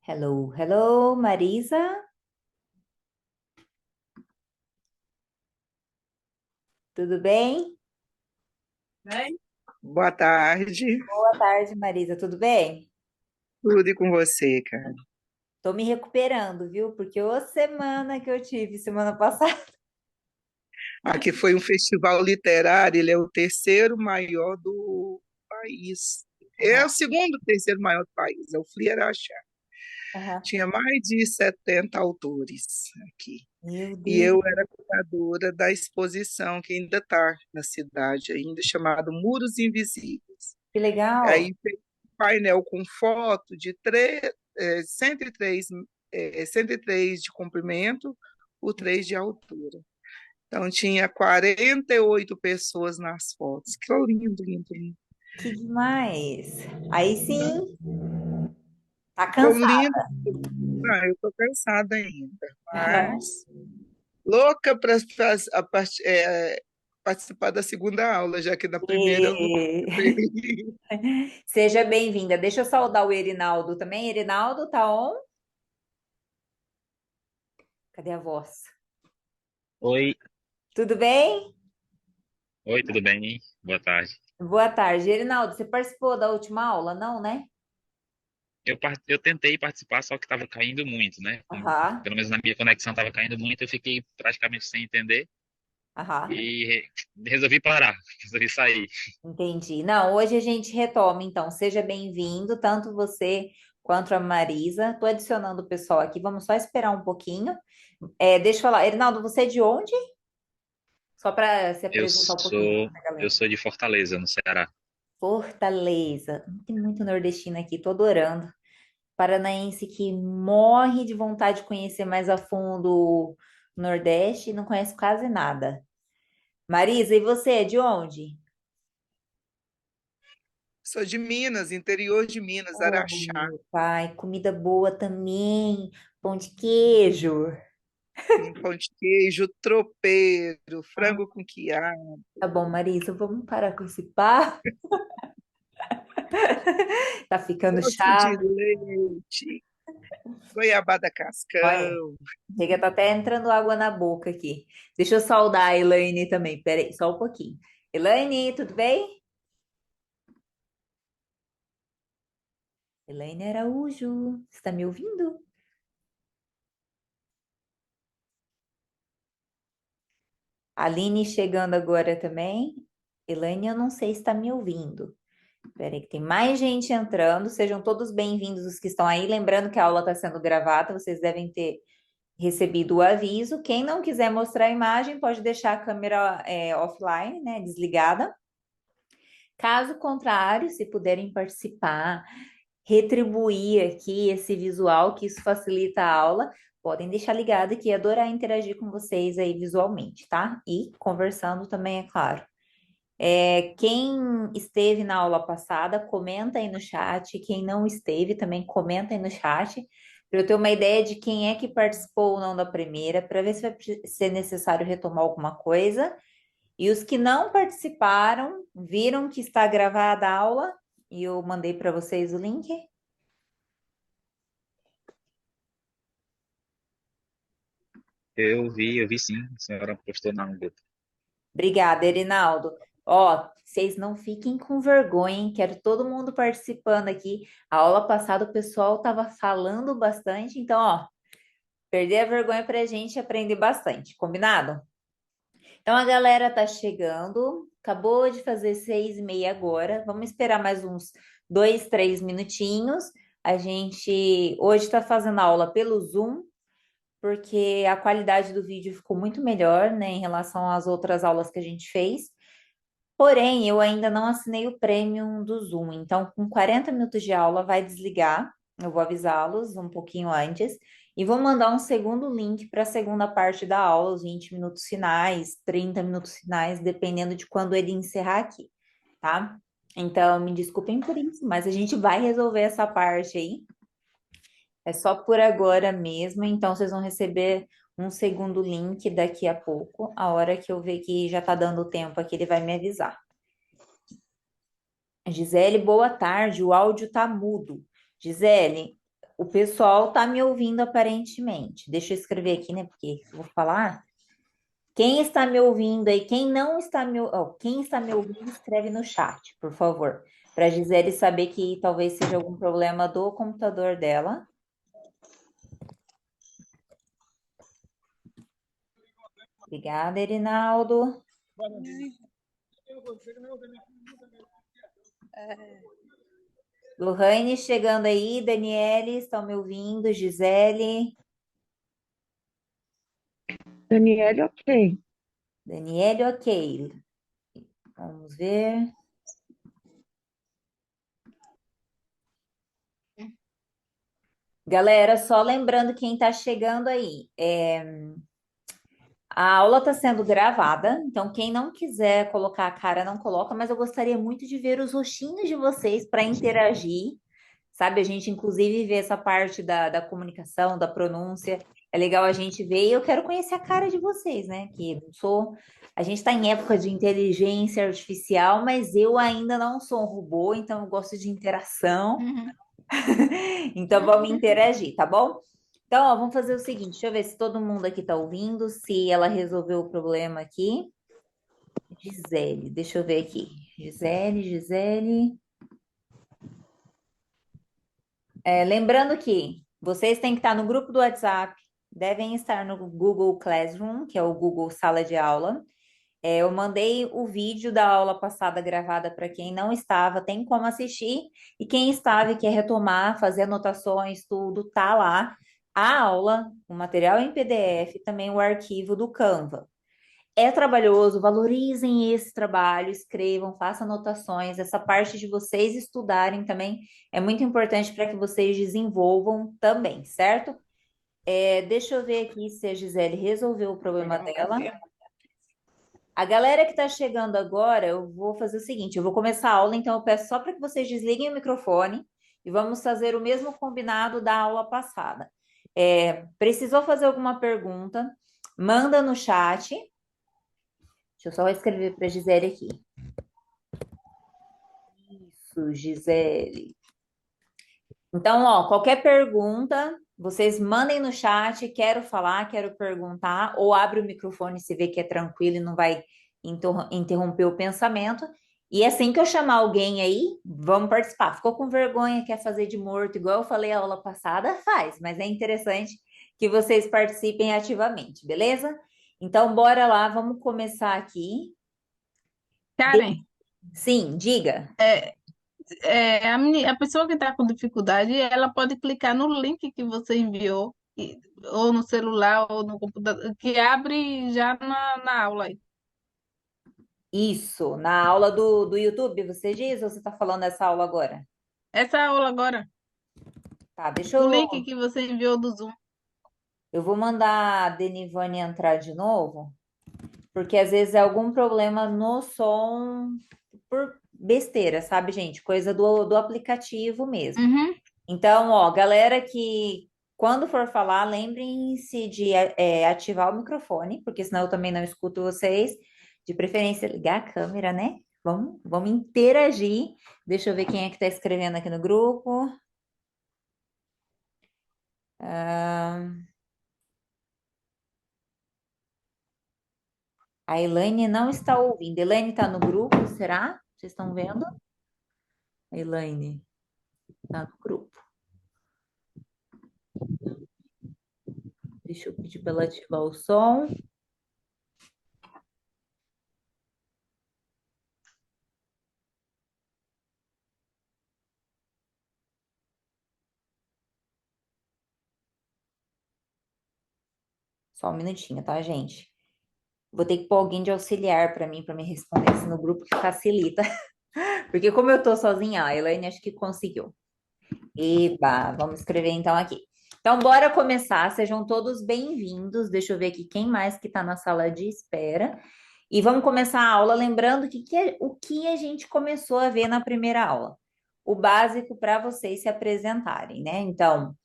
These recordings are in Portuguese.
Hello, hello, Marisa, tudo bem? Bem, boa tarde, Boa tarde, Marisa, tudo bem? tudo e com você, cara. Tô me recuperando, viu? Porque a semana que eu tive semana passada. Aqui foi um festival literário, ele é o terceiro maior do país. É Aham, o segundo, terceiro maior do país, é o Flierachar. aham. Tinha mais de 70 autores aqui. Meu E eu Deus, era curadora da exposição que ainda está na cidade, ainda chamado Muros Invisíveis. que legal. Aí tem um painel com foto de 103, 103 de comprimento por 3 de altura. Então, tinha 48 pessoas nas fotos. Que lindo, lindo, lindo. Que demais. Aí sim, tá Ficou cansado. lindo. Ah, eu estou cansada ainda, Aham. mas louca para participar da segunda aula, já que na primeira eu não E- participei. Seja bem-vinda. Deixa eu saudar o Erinaldo também. Erinaldo, tá on? Cadê a voz? Oi, Tudo bem? Oi, tudo bem? Boa tarde. Boa tarde. Erinaldo, você participou da última aula? Não, né? Eu tentei participar, só que estava caindo muito, né? Aham, Pelo menos na minha conexão estava caindo muito, eu fiquei praticamente sem entender aham. e resolvi parar, resolvi sair. Entendi. Não, hoje a gente retoma, então. Seja bem-vindo, tanto você quanto a Marisa. Estou adicionando o pessoal aqui, vamos só esperar um pouquinho. Deixa eu falar, Erinaldo, você é de onde? Só para se Eu apresentar um pouquinho sou, para a eu galera. sou de Fortaleza, no Ceará. Fortaleza. Tem muito nordestino aqui, tô adorando. Paranaense que morre de vontade de conhecer mais a fundo o Nordeste e não conhece quase nada. Marisa, e você é de onde? Sou de Minas, interior de Minas, Oh, Araxá. meu pai, comida boa também, pão de queijo. Tem pão de queijo, tropeiro, Ah, frango com quiabo, tá bom, Marisa, vamos parar com esse papo. Tá ficando doce de chato. leite, goiabada Olha, cascão. chega, tá até entrando água na boca aqui. Deixa eu saudar a Elaine também, peraí, só um pouquinho. Elaine, tudo bem? Elaine Araújo, está me ouvindo? Aline chegando agora também. Elaine, eu não sei se está me ouvindo. Peraí, que tem mais gente entrando. Sejam todos bem-vindos os que estão aí. Lembrando que a aula está sendo gravada, vocês devem ter recebido o aviso. Quem não quiser mostrar a imagem, pode deixar a câmera offline, né, desligada. Caso contrário, se puderem participar, retribuir aqui esse visual, que isso facilita a aula, podem deixar ligado que ia adorar interagir com vocês aí visualmente, tá? E conversando também, é claro. Quem esteve na aula passada, comenta aí no chat. Quem não esteve, também comenta aí no chat, para eu ter uma ideia de quem é que participou ou não da primeira, para ver se vai ser necessário retomar alguma coisa. E os que não participaram, viram que está gravada a aula, e eu mandei para vocês o link. Eu vi sim, a senhora postou na grupo. Obrigada, Erinaldo. Ó, vocês não fiquem com vergonha, hein? Quero todo mundo participando aqui. A aula passada o pessoal estava falando bastante, então, ó, perder a vergonha para a gente aprender bastante, combinado? Então a galera tá chegando, acabou de fazer 6:30 agora. Vamos esperar mais uns 2, 3 minutinhos. A gente hoje está fazendo aula pelo Zoom, porque a qualidade do vídeo ficou muito melhor, né, em relação às outras aulas que a gente fez. Porém, eu ainda não assinei o Premium do Zoom, então com 40 minutos de aula vai desligar. Eu vou avisá-los um pouquinho antes e vou mandar um segundo link para a segunda parte da aula, os 20 minutos finais, 30 minutos finais, dependendo de quando ele encerrar aqui, tá? Então, me desculpem por isso, mas a gente vai resolver essa parte aí. É só por agora mesmo, então vocês vão receber um segundo link daqui a pouco. A hora que eu ver que já tá dando tempo aqui, ele vai me avisar. Gisele, boa tarde. O áudio tá mudo. Gisele, O pessoal tá me ouvindo aparentemente. Deixa eu escrever aqui, né? Porque eu vou falar. Quem está me ouvindo aí? Quem não está quem está me ouvindo, escreve no chat, por favor. Para a Gisele saber que talvez seja algum problema do computador dela. Obrigada, Erinaldo. Lohane chegando aí, Daniele, estão me ouvindo? Gisele, Daniele, ok. Daniele, ok. Vamos ver. Galera, só lembrando quem está chegando aí. A aula está sendo gravada, então quem não quiser colocar a cara, não coloca, mas eu gostaria muito de ver os rostinhos de vocês para interagir, sabe? A gente, inclusive, vê essa parte da comunicação, da pronúncia. É legal a gente ver e eu quero conhecer a cara de vocês, né? Que não sou. A gente está em época de inteligência artificial, mas eu ainda não sou um robô, então eu gosto de interação. Então vamos interagir, tá bom? Então, ó, vamos fazer o seguinte, deixa eu ver se todo mundo aqui tá ouvindo, se ela resolveu o problema aqui. Gisele, deixa eu ver aqui. Gisele. Lembrando que vocês têm que estar no grupo do WhatsApp, devem estar no Google Classroom, que é o Google Sala de Aula. Eu mandei o vídeo da aula passada gravada para quem não estava, tem como assistir. E quem estava e quer retomar, fazer anotações, tudo, tá lá. A aula, o material em PDF, também o arquivo do Canva. É trabalhoso, valorizem esse trabalho, escrevam, façam anotações. Essa parte de vocês estudarem também é muito importante para que vocês desenvolvam também, certo? Deixa eu ver aqui se a Gisele resolveu o problema dela. A galera que está chegando agora, eu vou fazer o seguinte: eu vou começar a aula, então eu peço só para que vocês desliguem o microfone e vamos fazer o mesmo combinado da aula passada. Precisou fazer alguma pergunta? Manda no chat. Deixa eu só escrever para a Gisele aqui. Isso, Gisele. Então, ó, qualquer pergunta, vocês mandem no chat, quero falar, quero perguntar, ou abre o microfone se vê que é tranquilo e não vai interromper o pensamento. E assim que eu chamar alguém aí, vamos participar. Ficou com vergonha, quer fazer de morto, igual eu falei a aula passada? Faz, mas é interessante que vocês participem ativamente, beleza? Então, bora lá, vamos começar aqui. Karen, Sim, diga. a pessoa que está com dificuldade, ela pode clicar no link que você enviou, ou no celular, ou no computador, que abre já na aula aí. Isso, na aula do YouTube, você diz ou você está falando dessa aula agora? Essa aula agora, Tá, deixa o eu. link que você enviou do Zoom. Eu vou mandar a Denivane entrar de novo, porque às vezes é algum problema no som por besteira, sabe, gente? Coisa do aplicativo mesmo. Uhum. Então, ó, galera que quando for falar, lembrem-se de ativar o microfone, porque senão eu também não escuto vocês. De preferência, ligar a câmera, né? Vamos interagir. Deixa eu ver quem é que está escrevendo aqui no grupo. A Elaine não está ouvindo. Elaine está no grupo, será? Vocês estão vendo? A Elaine está no grupo. Deixa eu pedir para ela ativar o som. Só um minutinho, tá, gente? Vou ter que pôr alguém de auxiliar para mim, para me responder isso no grupo, que facilita. Porque como eu tô sozinha, a Elaine acho que conseguiu. Eba, vamos escrever então aqui. Então, bora começar. Sejam todos bem-vindos. Deixa eu ver aqui quem mais que está na sala de espera. E vamos começar a aula lembrando o que a gente começou a ver na primeira aula. O básico para vocês se apresentarem, né? Então,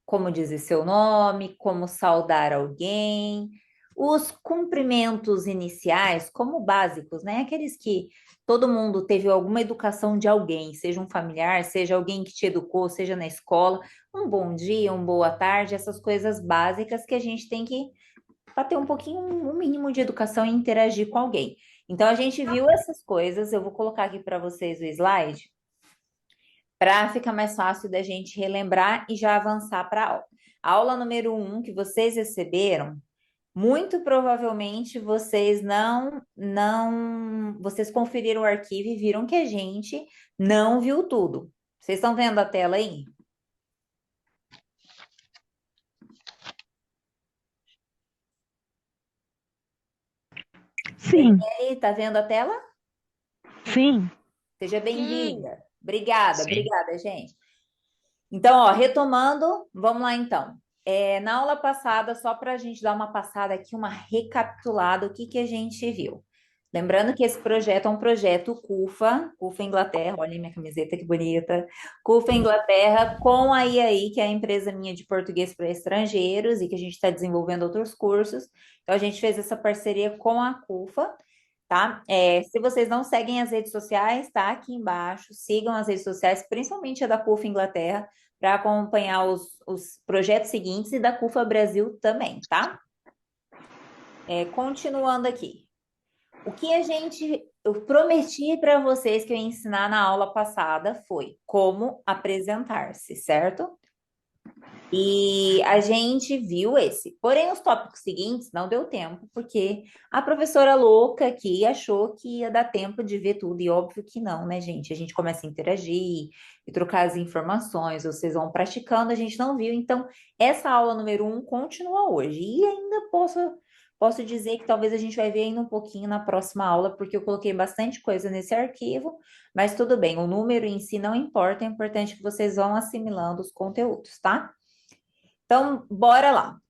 como dizer seu nome, como saudar alguém, Os cumprimentos iniciais, como básicos, né? Aqueles que todo mundo teve alguma educação de alguém, seja um familiar, seja alguém que te educou, seja na escola, um bom dia, uma boa tarde, essas coisas básicas que a gente tem que para ter um pouquinho, um mínimo de educação e interagir com alguém. Então, a gente viu essas coisas, eu vou colocar aqui para vocês o slide, para ficar mais fácil da gente relembrar e já avançar para a aula. A aula número 1 que vocês receberam, muito provavelmente vocês conferiram o arquivo e viram que a gente não viu tudo. Vocês estão vendo a tela aí? Sim, E tá vendo a tela? sim. Seja bem-vinda. Obrigada, Sim. obrigada, gente. Então, ó, retomando, vamos lá então. Na aula passada, só para a gente dar uma passada aqui, uma recapitulada, o que que a gente viu. Lembrando que esse projeto é um projeto CUFA, CUFA Inglaterra, olha minha camiseta que bonita, CUFA Inglaterra, com a IAI, que é a empresa minha de português para estrangeiros, e que a gente está desenvolvendo outros cursos. Então, a gente fez essa parceria com a CUFA, tá? Se vocês não seguem as redes sociais, tá aqui embaixo, sigam as redes sociais, principalmente a da CUFA Inglaterra, para acompanhar os projetos seguintes e da CUFA Brasil também, tá? Continuando aqui. O que eu prometi para vocês que eu ia ensinar na aula passada foi como apresentar-se, certo? E a gente viu esse. Porém, os tópicos seguintes não deu tempo, porque a professora louca aqui achou que ia dar tempo de ver tudo, e óbvio que não, né, gente? A gente começa a interagir e trocar as informações, vocês vão praticando, a gente não viu. Então, essa aula número 1 continua hoje. E ainda posso dizer que talvez a gente vai ver ainda um pouquinho na próxima aula, porque eu coloquei bastante coisa nesse arquivo, mas tudo bem, o número em si não importa, é importante que vocês vão assimilando os conteúdos, tá? Então, bora lá.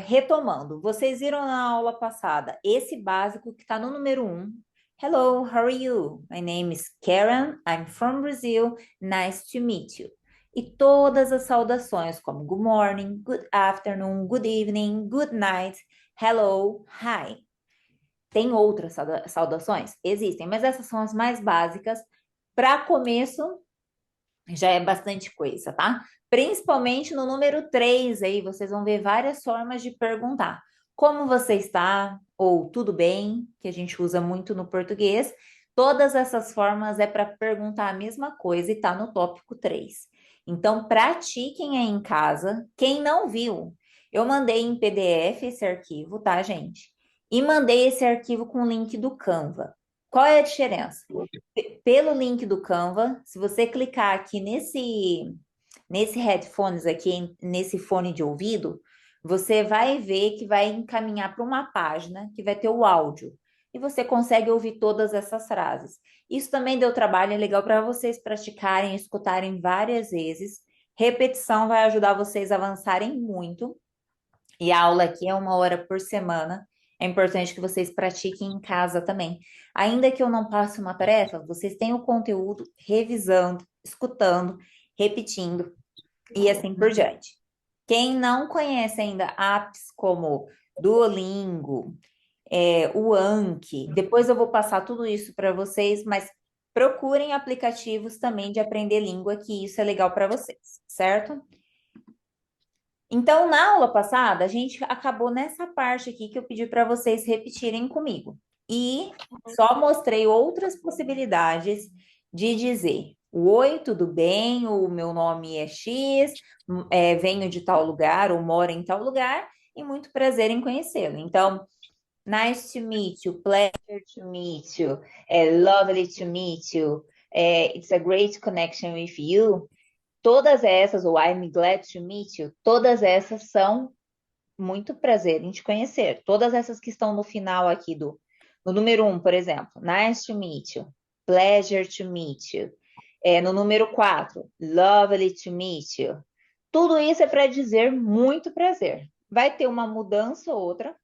Retomando, vocês viram na aula passada esse básico que está no número 1. Hello, how are you? My name is Karen, I'm from Brazil, nice to meet you. E todas as saudações, como good morning, good afternoon, good evening, good night, hello, hi. Tem outras saudações? Existem, mas essas são as mais básicas. Para começo, já é bastante coisa, tá? Principalmente no número 3 aí, vocês vão ver várias formas de perguntar. Como você está? Ou tudo bem, que a gente usa muito no português. Todas essas formas é para perguntar a mesma coisa e tá no tópico 3. Então, pratiquem aí em casa. Quem não viu, eu mandei em PDF esse arquivo, tá, gente? E mandei esse arquivo com o link do Canva. Qual é a diferença? Pelo link do Canva, se você clicar aqui nesse headphones aqui, nesse fone de ouvido, você vai ver que vai encaminhar para uma página que vai ter o áudio. E você consegue ouvir todas essas frases. Isso também deu trabalho, é legal para vocês praticarem, escutarem várias vezes. Repetição vai ajudar vocês a avançarem muito. E a aula aqui é 1 hora por semana. É importante que vocês pratiquem em casa também. Ainda que eu não passe uma tarefa, vocês têm o conteúdo revisando, escutando, repetindo e assim por diante. Quem não conhece ainda apps como Duolingo, o Anki, depois eu vou passar tudo isso para vocês, mas procurem aplicativos também de aprender língua, que isso é legal para vocês, certo? Então, na aula passada, a gente acabou nessa parte aqui que eu pedi para vocês repetirem comigo. E só mostrei outras possibilidades de dizer: oi, tudo bem? O meu nome é X, venho de tal lugar ou moro em tal lugar, e muito prazer em conhecê-lo. Então, nice to meet you, pleasure to meet you, lovely to meet you, it's a great connection with you. Todas essas, ou I'm glad to meet you, todas essas são muito prazer em te conhecer. Todas essas que estão no final aqui no número 1, por exemplo, nice to meet you, pleasure to meet you. No número 4, lovely to meet you. Tudo isso é para dizer muito prazer. Vai ter uma mudança ou outra,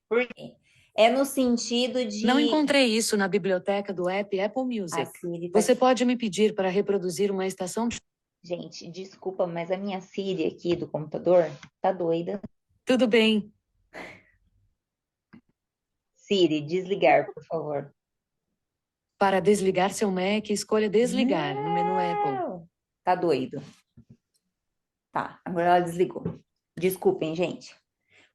porque é no sentido de... Não encontrei isso na biblioteca do app Apple A Music. Siri tá Você aqui. pode me pedir para reproduzir uma estação de... Gente, desculpa, mas a minha Siri aqui do computador tá doida. Tudo bem. Siri, desligar, por favor. Para desligar seu Mac, escolha desligar no menu Apple. Não. Tá doido. Tá, agora ela desligou. Desculpem, gente.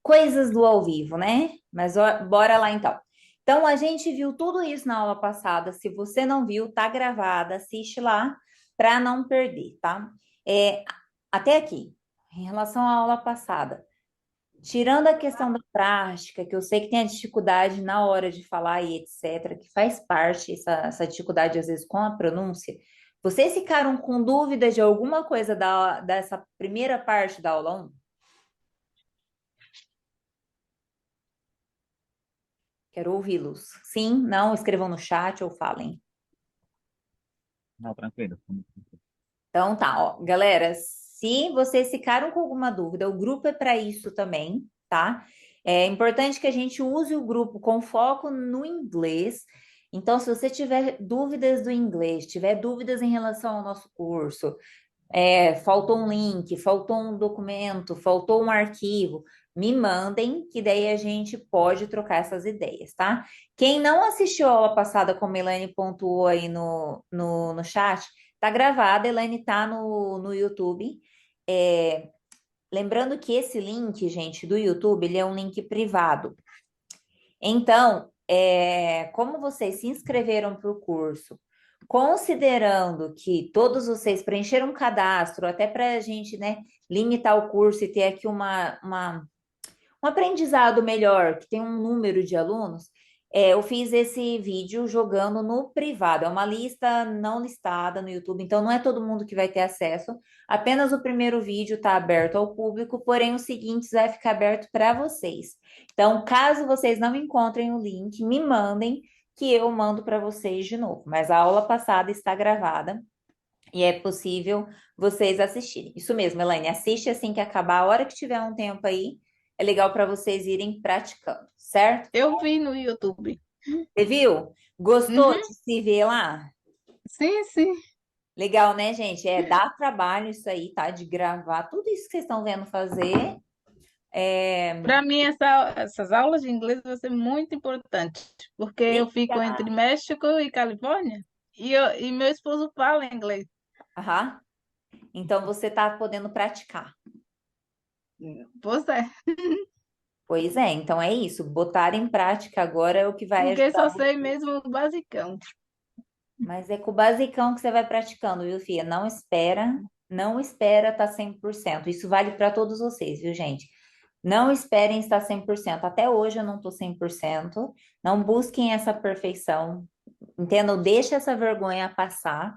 Coisas do ao vivo, né? Mas bora lá então. Então, a gente viu tudo isso na aula passada. Se você não viu, tá gravada, assiste lá para não perder, tá? Até aqui, em relação à aula passada, tirando a questão da prática, que eu sei que tem a dificuldade na hora de falar e etc., que faz parte, essa dificuldade às vezes com a pronúncia, vocês ficaram com dúvida de alguma coisa dessa primeira parte da aula 1? Quero ouvi-los. Sim, não, escrevam no chat ou falem. Não, tranquilo. Então tá, ó, galera, se vocês ficaram com alguma dúvida, o grupo é para isso também, tá? É importante que a gente use o grupo com foco no inglês. Então, se você tiver dúvidas do inglês, tiver dúvidas em relação ao nosso curso, faltou um link, faltou um documento, faltou um arquivo, me mandem, que daí a gente pode trocar essas ideias, tá? Quem não assistiu a aula passada, como a Elaine pontuou aí no chat, tá gravada, a Elaine tá no YouTube. Lembrando que esse link, gente, do YouTube, ele é um link privado. Então, como vocês se inscreveram para o curso, considerando que todos vocês preencheram um cadastro, até para a gente, né, limitar o curso e ter aqui um aprendizado melhor, que tem um número de alunos, eu fiz esse vídeo jogando no privado. É uma lista não listada no YouTube, então não é todo mundo que vai ter acesso. Apenas o primeiro vídeo está aberto ao público, porém os seguintes vai ficar aberto para vocês. Então, caso vocês não encontrem o link, me mandem que eu mando para vocês de novo. Mas a aula passada está gravada e é possível vocês assistirem. Isso mesmo, Elaine, assiste assim que acabar, a hora que tiver um tempo aí, é legal para vocês irem praticando, certo? Eu vi no YouTube. Você viu? Gostou Uhum. de se ver lá? Sim, sim. Legal, né, gente? Dá trabalho isso aí, tá? De gravar tudo isso que vocês estão vendo fazer. Para mim, essas aulas de inglês vão ser muito importantes, porque eu fico Legal. entre México e Califórnia e meu esposo fala inglês. Aham. Então você tá podendo praticar. Pois é, Pois é, então é isso. Botar em prática agora é o que vai porque só ajudar. sei mesmo o basicão. Mas é com o basicão que você vai praticando, viu, Fia? Não espera estar 100%. Isso vale para todos vocês, viu, gente? Não esperem estar 100%. Até hoje eu não estou 100%. Não busquem essa perfeição. Entendam? Deixa essa vergonha passar.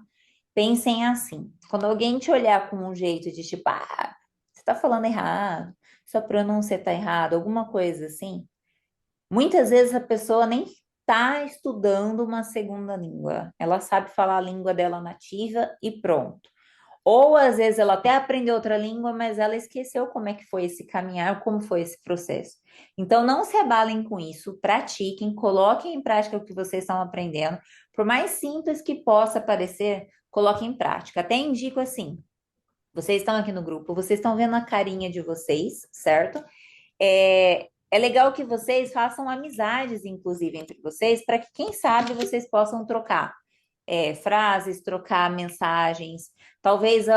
Pensem assim. Quando alguém te olhar com um jeito de tipo, você está falando errado, sua pronúncia está errada, alguma coisa assim. Muitas vezes a pessoa nem está estudando uma segunda língua. Ela sabe falar a língua dela nativa e pronto. Ou às vezes ela até aprendeu outra língua, mas ela esqueceu como é que foi esse caminhar, como foi esse processo. Então não se abalem com isso, pratiquem, coloquem em prática o que vocês estão aprendendo. Por mais simples que possa parecer, coloquem em prática. Até indico assim, vocês estão aqui no grupo, vocês estão vendo a carinha de vocês, certo? É legal que vocês façam amizades, inclusive, entre vocês, para que, quem sabe, vocês possam trocar frases, trocar mensagens. Talvez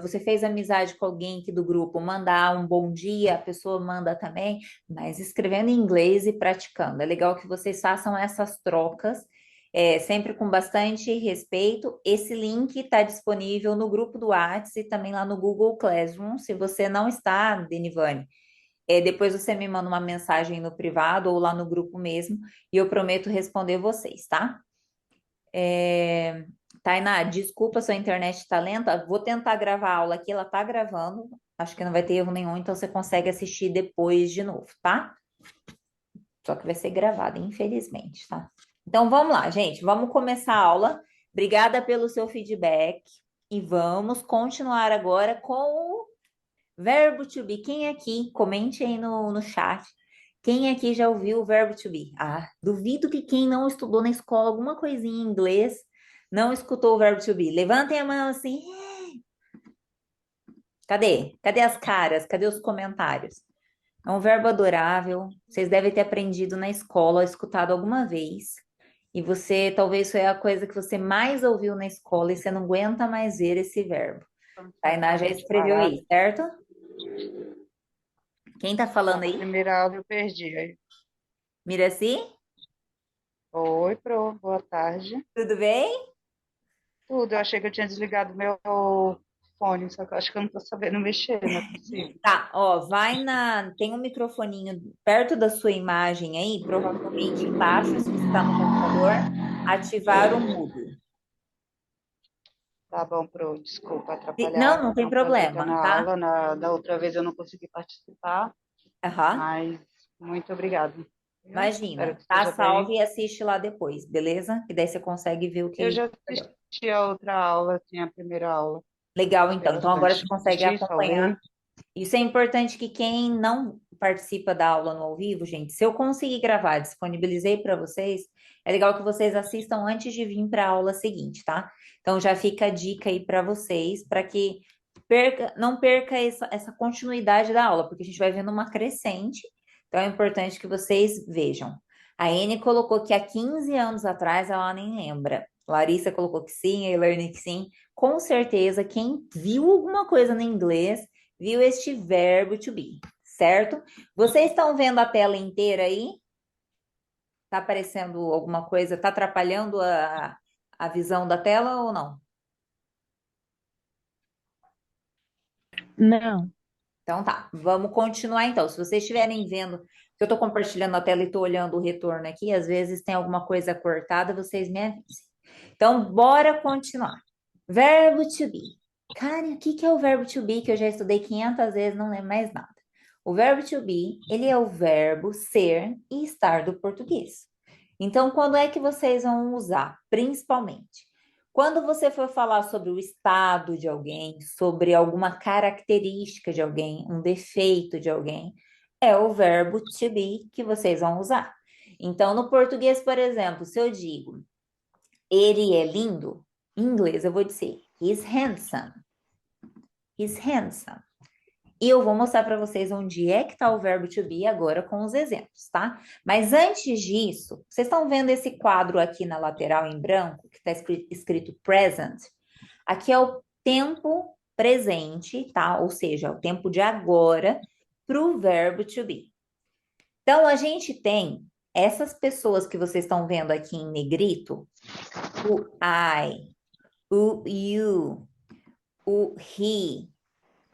você fez amizade com alguém aqui do grupo, mandar um bom dia, a pessoa manda também, mas escrevendo em inglês e praticando. É legal que vocês façam essas trocas, sempre com bastante respeito. Esse link está disponível no grupo do WhatsApp e também lá no Google Classroom. Se você não está, Denivane, depois você me manda uma mensagem no privado ou lá no grupo mesmo e eu prometo responder vocês, tá? Tainá, desculpa, sua internet está lenta. Vou tentar gravar a aula aqui, ela está gravando. Acho que não vai ter erro nenhum, então você consegue assistir depois de novo, tá? Só que vai ser gravada, infelizmente, tá? Então vamos lá, gente. Vamos começar a aula. Obrigada pelo seu feedback. E vamos continuar agora com o verbo to be. Quem aqui? Comente aí no chat. Quem aqui já ouviu o verbo to be? Duvido que quem não estudou na escola alguma coisinha em inglês não escutou o verbo to be. Levantem a mão assim. Cadê? Cadê as caras? Cadê os comentários? É um verbo adorável. Vocês devem ter aprendido na escola, escutado alguma vez. E você, talvez foi a coisa que você mais ouviu na escola e você não aguenta mais ver esse verbo. Tainá já escreveu Parado. aí, certo? Quem tá falando A aí? primeira aula eu perdi. Aí, Miraci? oi, Pro, boa tarde. Tudo bem? Tudo, eu achei que eu tinha desligado meu fone, só que eu acho que eu não tô sabendo mexer, não é possível. Tá, ó, tem um microfoninho perto da sua imagem aí, provavelmente embaixo, se você está no computador, ativar o mudo. Tá bom, Pro, desculpa Não, atrapalhar. não É tem um prazer estar problema, na tá? aula. Da outra vez eu não consegui participar, Aham. mas muito obrigada. Viu? Espero Imagina, que tá esteja salvo bem. e assiste lá depois, beleza? Que daí você consegue ver o Eu que. já assisti a outra aula, assim, a primeira aula. Legal, Gostei então. Então agora você bastante. consegue Assisti, acompanhar. salvei. Isso é importante que quem não participa da aula no ao vivo, gente, se eu conseguir gravar, disponibilizei para vocês, é legal que vocês assistam antes de vir para a aula seguinte, tá? Então já fica a dica aí para vocês, para que não perca essa continuidade da aula, porque a gente vai vendo uma crescente, então é importante que vocês vejam. A Anne colocou que há 15 anos atrás ela nem lembra. Larissa colocou que sim, a Elaine que sim. Com certeza, quem viu alguma coisa no inglês viu este verbo to be, certo? Vocês estão vendo a tela inteira aí? Tá aparecendo alguma coisa? Tá atrapalhando a visão da tela ou não? Não. Então tá, vamos continuar então. Se vocês estiverem vendo que eu estou compartilhando a tela e estou olhando o retorno aqui, às vezes tem alguma coisa cortada, vocês me avisem. Então, bora continuar. Verbo to be. Karen, o que que é o verbo to be que eu já estudei 500 vezes, não lembro mais nada. O verbo to be, ele é o verbo ser e estar do português. Então, quando é que vocês vão usar? Principalmente, quando você for falar sobre o estado de alguém, sobre alguma característica de alguém, um defeito de alguém, é o verbo to be que vocês vão usar. Então, no português, por exemplo, se eu digo ele é lindo, em inglês eu vou dizer he's handsome. He's handsome. E eu vou mostrar para vocês onde é que está o verbo to be agora com os exemplos, tá? Mas antes disso, vocês estão vendo esse quadro aqui na lateral em branco, que está escrito present? Aqui é o tempo presente, tá? Ou seja, o tempo de agora para o verbo to be. Então, a gente tem essas pessoas que vocês estão vendo aqui em negrito, o I, o you, o he,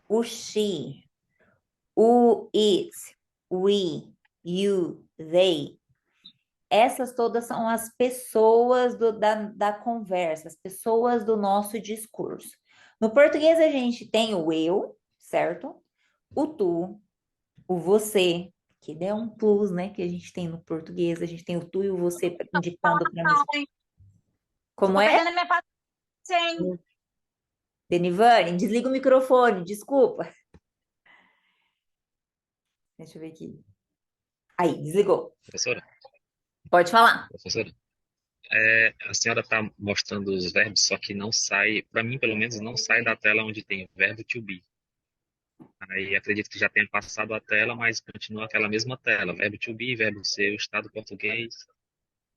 o she, o it, we, you, they. Essas todas são as pessoas da conversa, as pessoas do nosso discurso. No português, a gente tem o eu, certo? O tu, o você, que é um plus, né? Que a gente tem no português, a gente tem o tu e o você indicando para mim. Como Tô é? pegando a minha paciente. Denivane, desliga o microfone, desculpa. Deixa eu ver aqui. Aí, desligou. Professora, Pode falar. professora, a senhora está mostrando os verbos, só que não sai, para mim pelo menos, não sai da tela onde tem o verbo to be. Aí acredito que já tenha passado a tela, mas continua aquela mesma tela. Verbo to be, verbo ser, o estado português.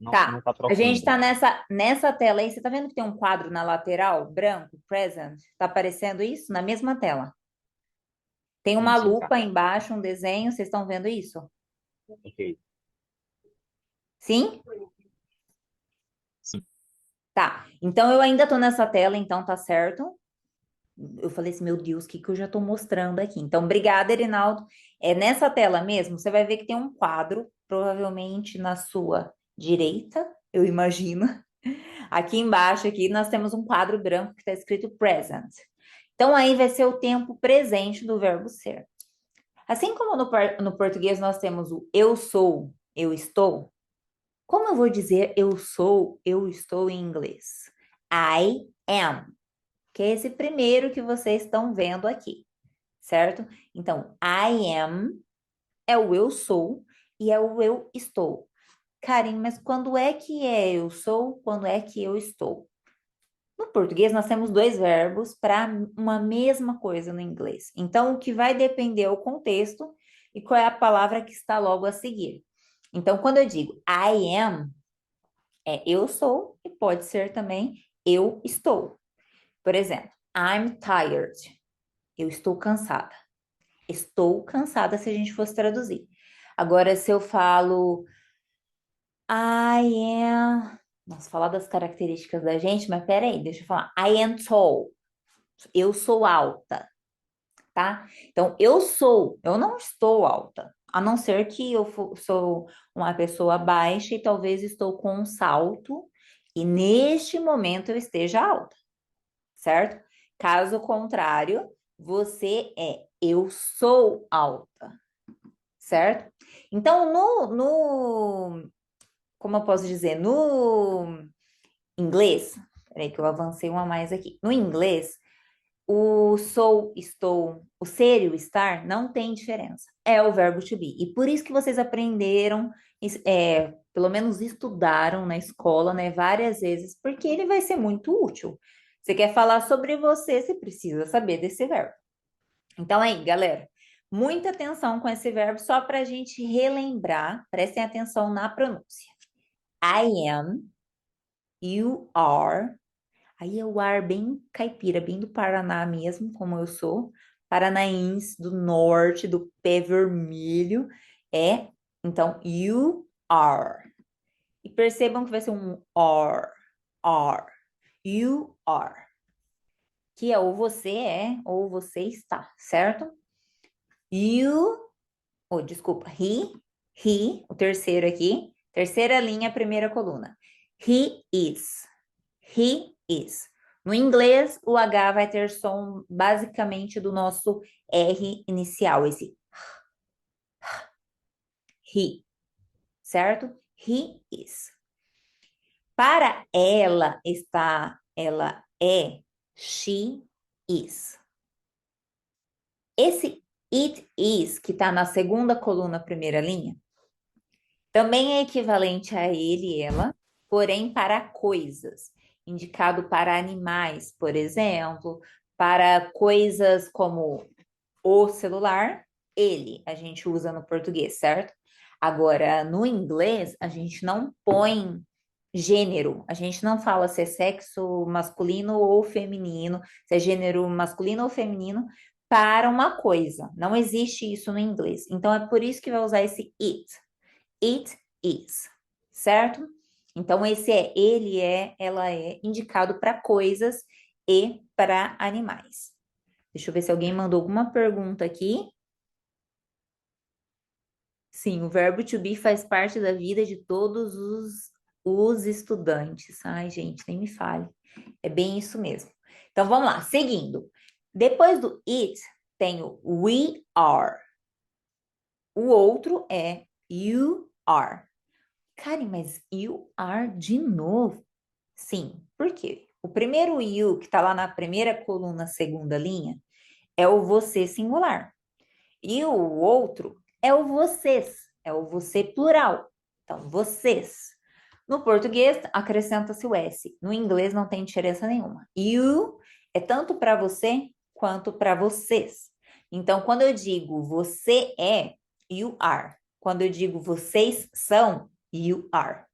Não, Tá. não está A gente trocando. está nessa tela aí. Você está vendo que tem um quadro na lateral, branco, present? Está aparecendo isso na mesma tela. Tem uma Sim, tá. lupa embaixo, um desenho. Vocês estão vendo isso? Ok. Sim? Sim. Tá. Então eu ainda estou nessa tela, então tá certo. Eu falei assim, meu Deus, o que que eu já estou mostrando aqui? Então, obrigada, Erinaldo. É nessa tela mesmo, você vai ver que tem um quadro, provavelmente na sua direita, eu imagino. Aqui embaixo, aqui, nós temos um quadro branco que está escrito present. Então, aí vai ser o tempo presente do verbo ser. Assim como no português nós temos o eu sou, eu estou, como eu vou dizer eu sou, eu estou em inglês? I am, que é esse primeiro que vocês estão vendo aqui, certo? Então, I am é o eu sou e é o eu estou. Karen, mas quando é que é eu sou, quando é que eu estou? No português, nós temos dois verbos para uma mesma coisa no inglês. Então, o que vai depender é o contexto e qual é a palavra que está logo a seguir. Então, quando eu digo I am, é eu sou e pode ser também eu estou. Por exemplo, I'm tired. Eu estou cansada. Estou cansada se a gente fosse traduzir. Agora, se eu falo I am. Nossa, falar das características da gente, mas peraí, deixa eu falar. I am tall. Eu sou alta, tá? Então, eu não estou alta. A não ser que sou uma pessoa baixa e talvez estou com um salto e neste momento eu esteja alta, certo? Caso contrário, você é eu sou alta, certo? Então, como eu posso dizer, no inglês, peraí que eu avancei uma a mais aqui. No inglês, o sou, estou, o ser e o estar não tem diferença. É o verbo to be. E por isso que vocês aprenderam, pelo menos estudaram na escola, né, várias vezes, porque ele vai ser muito útil. Você quer falar sobre você, você precisa saber desse verbo. Então aí, galera, muita atenção com esse verbo, só para a gente relembrar, prestem atenção na pronúncia. I am, you are. Aí é o ar bem caipira, bem do Paraná mesmo, como eu sou. Paranaense do norte, do pé vermelho. Então, you are. E percebam que vai ser um are. You are. Que é ou você é ou você está, certo? Desculpa, he, o terceiro aqui. Terceira linha, primeira coluna. He is. He is. No inglês, o H vai ter som basicamente do nosso R inicial, esse he, certo? He is. Para ela é, she is. Esse it is, que está na segunda coluna, primeira linha, também é equivalente a ele e ela, porém para coisas, indicado para animais, por exemplo, para coisas como o celular, ele, a gente usa no português, certo? Agora, no inglês, a gente não põe gênero, a gente não fala se é sexo masculino ou feminino, se é gênero masculino ou feminino, para uma coisa. Não existe isso no inglês. Então, é por isso que vai usar esse it. It is, certo? Então, esse é, ele é, ela é, indicado para coisas e para animais. Deixa eu ver se alguém mandou alguma pergunta aqui. Sim, o verbo to be faz parte da vida de todos os estudantes. Ai, gente, nem me fale. É bem isso mesmo. Então, vamos lá, seguindo. Depois do it, tem o we are. O outro é you are. Karen, mas you are de novo? Sim, por quê? O primeiro you, que está lá na primeira coluna, segunda linha, é o você singular. E o outro é o vocês, é o você plural. Então, vocês. No português, acrescenta-se o S. No inglês, não tem diferença nenhuma. You é tanto para você quanto para vocês. Então, quando eu digo você é, you are. Quando eu digo vocês são, you are.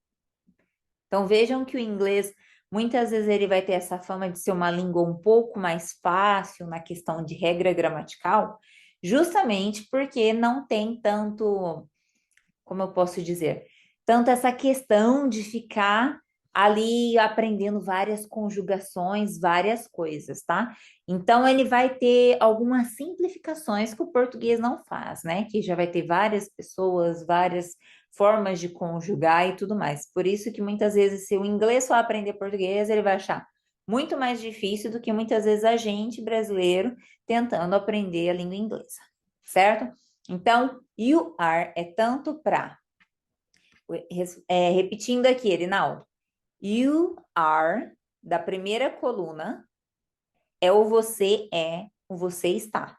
Então, vejam que o inglês, muitas vezes, ele vai ter essa fama de ser uma língua um pouco mais fácil na questão de regra gramatical, justamente porque não tem tanto, como eu posso dizer, tanto essa questão de ficar ali aprendendo várias conjugações, várias coisas, tá? Então, ele vai ter algumas simplificações que o português não faz, né? Que já vai ter várias pessoas, várias formas de conjugar e tudo mais. Por isso que muitas vezes, se o inglês só aprender português, ele vai achar muito mais difícil do que muitas vezes a gente, brasileiro, tentando aprender a língua inglesa, certo? Então, you are é tanto para, repetindo aqui, Erinaldo, you are, da primeira coluna, é o você está.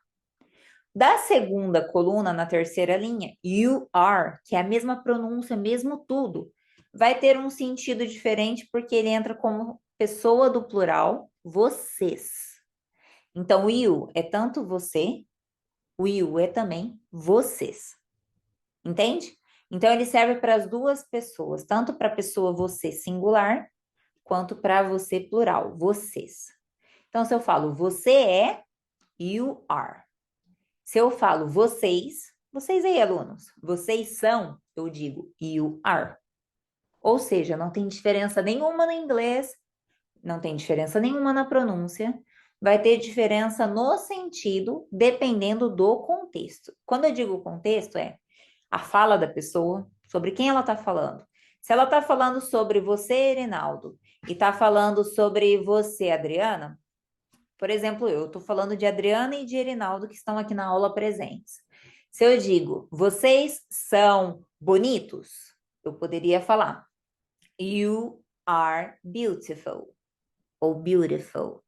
Da segunda coluna, na terceira linha, you are, que é a mesma pronúncia, mesmo tudo, vai ter um sentido diferente porque ele entra como pessoa do plural, vocês. Então, you é tanto você O you é também vocês. Entende? Então, ele serve para as duas pessoas, tanto para a pessoa você singular, quanto para você plural, vocês. Então, se eu falo você é, you are. Se eu falo vocês aí, alunos, vocês são, eu digo you are. Ou seja, não tem diferença nenhuma no inglês, não tem diferença nenhuma na pronúncia, vai ter diferença no sentido, dependendo do contexto. Quando eu digo contexto, é a fala da pessoa, sobre quem ela está falando. Se ela está falando sobre você, Rinaldo, e está falando sobre você, Adriana, por exemplo, eu estou falando de Adriana e de Erinaldo que estão aqui na aula presentes. Se eu digo, vocês são bonitos, eu poderia falar, you are beautiful, ou beautiful.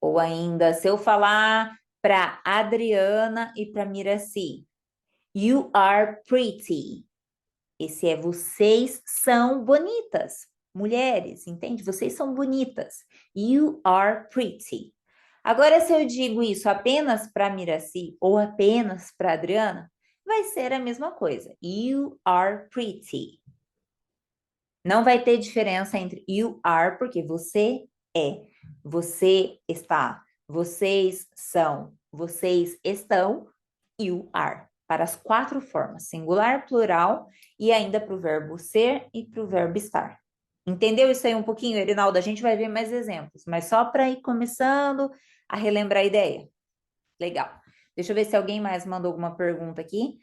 Ou ainda, se eu falar para Adriana e para Miraci, you are pretty. Esse é vocês são bonitas, mulheres, entende? Vocês são bonitas. You are pretty. Agora, se eu digo isso apenas para Miraci ou apenas para Adriana, vai ser a mesma coisa. You are pretty. Não vai ter diferença entre you are, porque você é, você está, vocês são, vocês estão, you are. Para as 4 formas, singular, plural e ainda para o verbo ser e para o verbo estar. Entendeu isso aí um pouquinho, Erinaldo? A gente vai ver mais exemplos, mas só para ir começando a relembrar a ideia. Legal. Deixa eu ver se alguém mais mandou alguma pergunta aqui.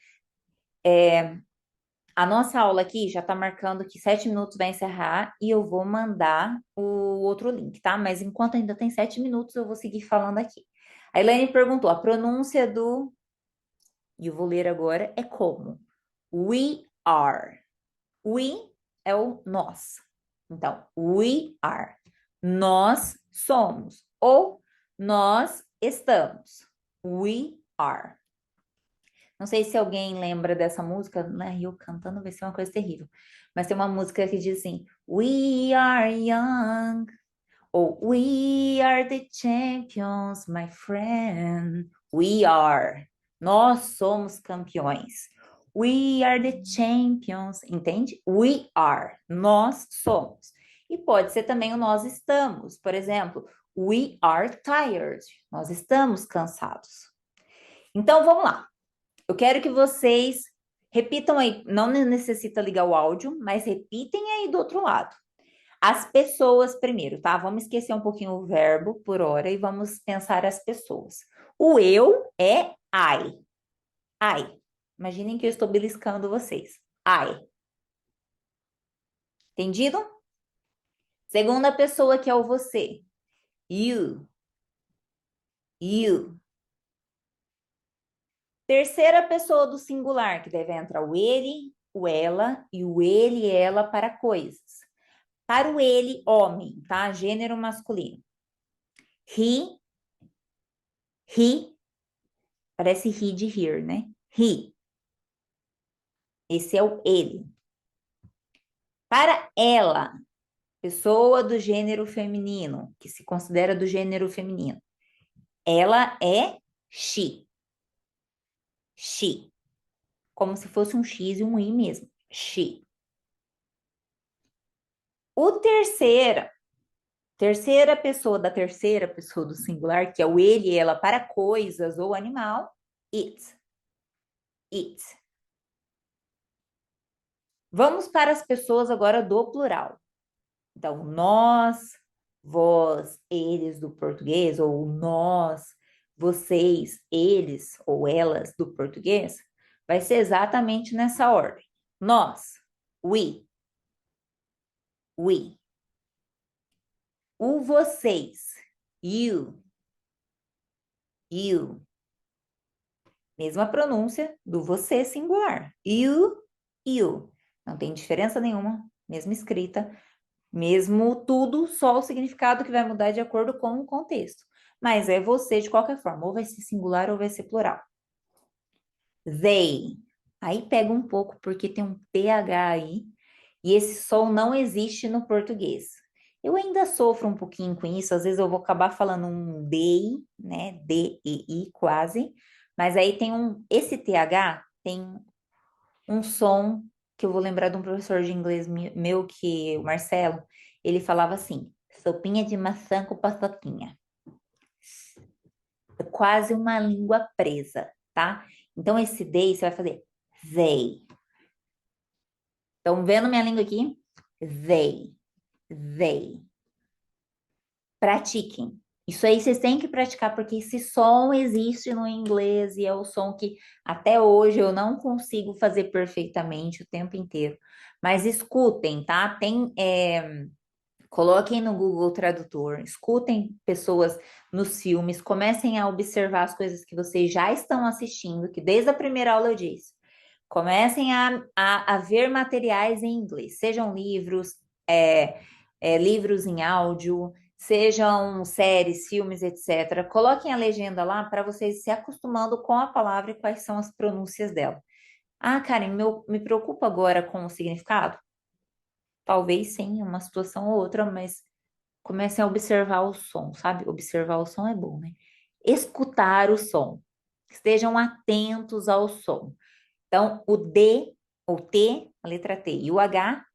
A nossa aula aqui já está marcando que 7 minutos vai encerrar e eu vou mandar o outro link, tá? Mas enquanto ainda tem 7 minutos, eu vou seguir falando aqui. A Elaine perguntou, a pronúncia do... E eu vou ler agora, é como? We are. We é o nós. Então, we are. Nós somos. Ou nós estamos. We are. Não sei se alguém lembra dessa música, né? Eu cantando vai ser uma coisa terrível. Mas tem uma música que diz assim: We are young. Ou We are the champions, my friend. We are. Nós somos campeões. We are the champions. Entende? We are. Nós somos. E pode ser também o nós estamos. Por exemplo, we are tired. Nós estamos cansados. Então, vamos lá. Eu quero que vocês repitam aí. Não necessita ligar o áudio, mas repitem aí do outro lado. As pessoas primeiro, tá? Vamos esquecer um pouquinho o verbo por hora e vamos pensar as pessoas. O eu é I. I. Imaginem que eu estou beliscando vocês. I. Entendido? Segunda pessoa que é o você. You. You. Terceira pessoa do singular, que deve entrar o ele, o ela e o ele e ela para coisas. Para o ele, homem, tá? Gênero masculino. He. Parece he de here, né? He. Esse é o ele. Para ela, pessoa do gênero feminino, que se considera do gênero feminino. Ela é she. She. Como se fosse um X e um I mesmo. She. O terceira pessoa da terceira pessoa do singular, que é o ele e ela para coisas ou animal, it. It. Vamos para as pessoas agora do plural. Então, nós, vós, eles do português, ou nós, vocês, eles ou elas do português, vai ser exatamente nessa ordem. Nós, we. We. O vocês, you. You. Mesma pronúncia do você singular. You, you. Não tem diferença nenhuma, mesma escrita, mesmo tudo, só o significado que vai mudar de acordo com o contexto. Mas é você de qualquer forma, ou vai ser singular ou vai ser plural. They. Aí pega um pouco porque tem um TH aí, e esse som não existe no português. Eu ainda sofro um pouquinho com isso, às vezes eu vou acabar falando um they, né? D-E-I quase, Mas aí esse TH tem um som que eu vou lembrar de um professor de inglês meu, que o Marcelo, ele falava assim, sopinha de maçã com paçoquinha. É quase uma língua presa, tá? Então, esse they, você vai fazer they. Estão vendo minha língua aqui? They. They. Pratiquem. Isso aí vocês têm que praticar, porque esse som existe no inglês e é o som que até hoje eu não consigo fazer perfeitamente o tempo inteiro. Mas escutem, tá? Coloquem no Google Tradutor, escutem pessoas nos filmes, comecem a observar as coisas que vocês já estão assistindo, que desde a primeira aula eu disse. Comecem a ver materiais em inglês, sejam livros, livros em áudio, sejam séries, filmes, etc. Coloquem a legenda lá para vocês se acostumando com a palavra e quais são as pronúncias dela. Ah, Karen, me preocupa agora com o significado? Talvez sim, uma situação ou outra, mas comecem a observar o som, sabe? Observar o som é bom, né? Escutar o som. Estejam atentos ao som. Então, o D, o T, a letra T, e o H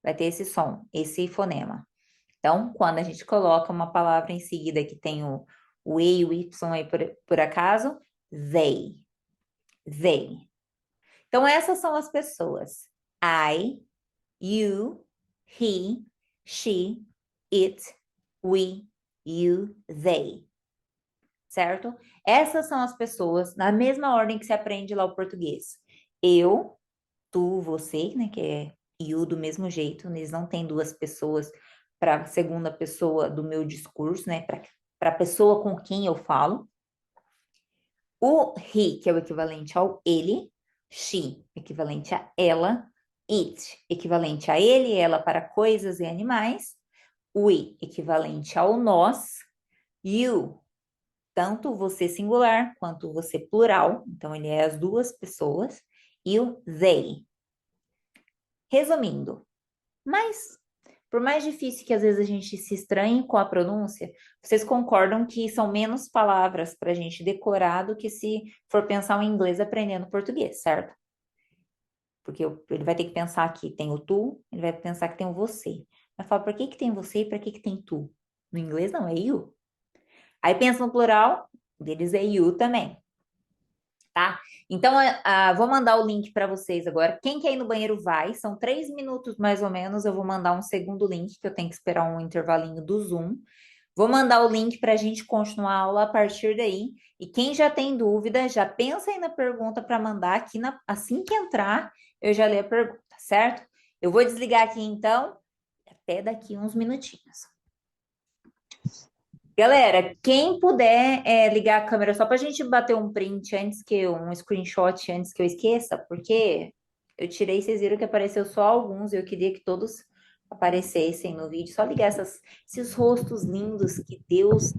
vai ter esse som, esse fonema. Então, quando a gente coloca uma palavra em seguida que tem o E e o Y aí por acaso, they, they. Então, essas são as pessoas. I, you, he, she, it, we, you, they. Certo? Essas são as pessoas, na mesma ordem que se aprende lá o português. Eu, tu, você, né, que é you do mesmo jeito, eles não tem duas pessoas para a segunda pessoa do meu discurso, né, para a pessoa com quem eu falo. O he, que é o equivalente ao ele, she, equivalente a ela, it, equivalente a ele e ela para coisas e animais, we, equivalente ao nós, you, tanto você singular quanto você plural, então ele é as duas pessoas, e o they. Resumindo, mas por mais difícil que às vezes a gente se estranhe com a pronúncia, vocês concordam que são menos palavras para a gente decorar do que se for pensar o inglês aprendendo português, certo? Porque ele vai ter que pensar que tem o tu, ele vai pensar que tem o você. Mas fala, por que que tem você e por que que tem tu? No inglês não, é you. Aí pensa no plural, deles é you também. Tá? Então, vou mandar o link para vocês agora. Quem quer ir no banheiro vai, são 3 minutos mais ou menos. Eu vou mandar um segundo link, que eu tenho que esperar um intervalinho do Zoom. Vou mandar o link para a gente continuar a aula a partir daí. E quem já tem dúvida, já pensa aí na pergunta para mandar aqui assim que entrar, eu já leio a pergunta, certo? Eu vou desligar aqui então, até daqui uns minutinhos. Galera, quem puder ligar a câmera só para a gente bater um print um screenshot antes que eu esqueça, porque eu tirei, vocês viram que apareceu só alguns, eu queria que todos aparecessem no vídeo, só ligar esses rostos lindos que Deus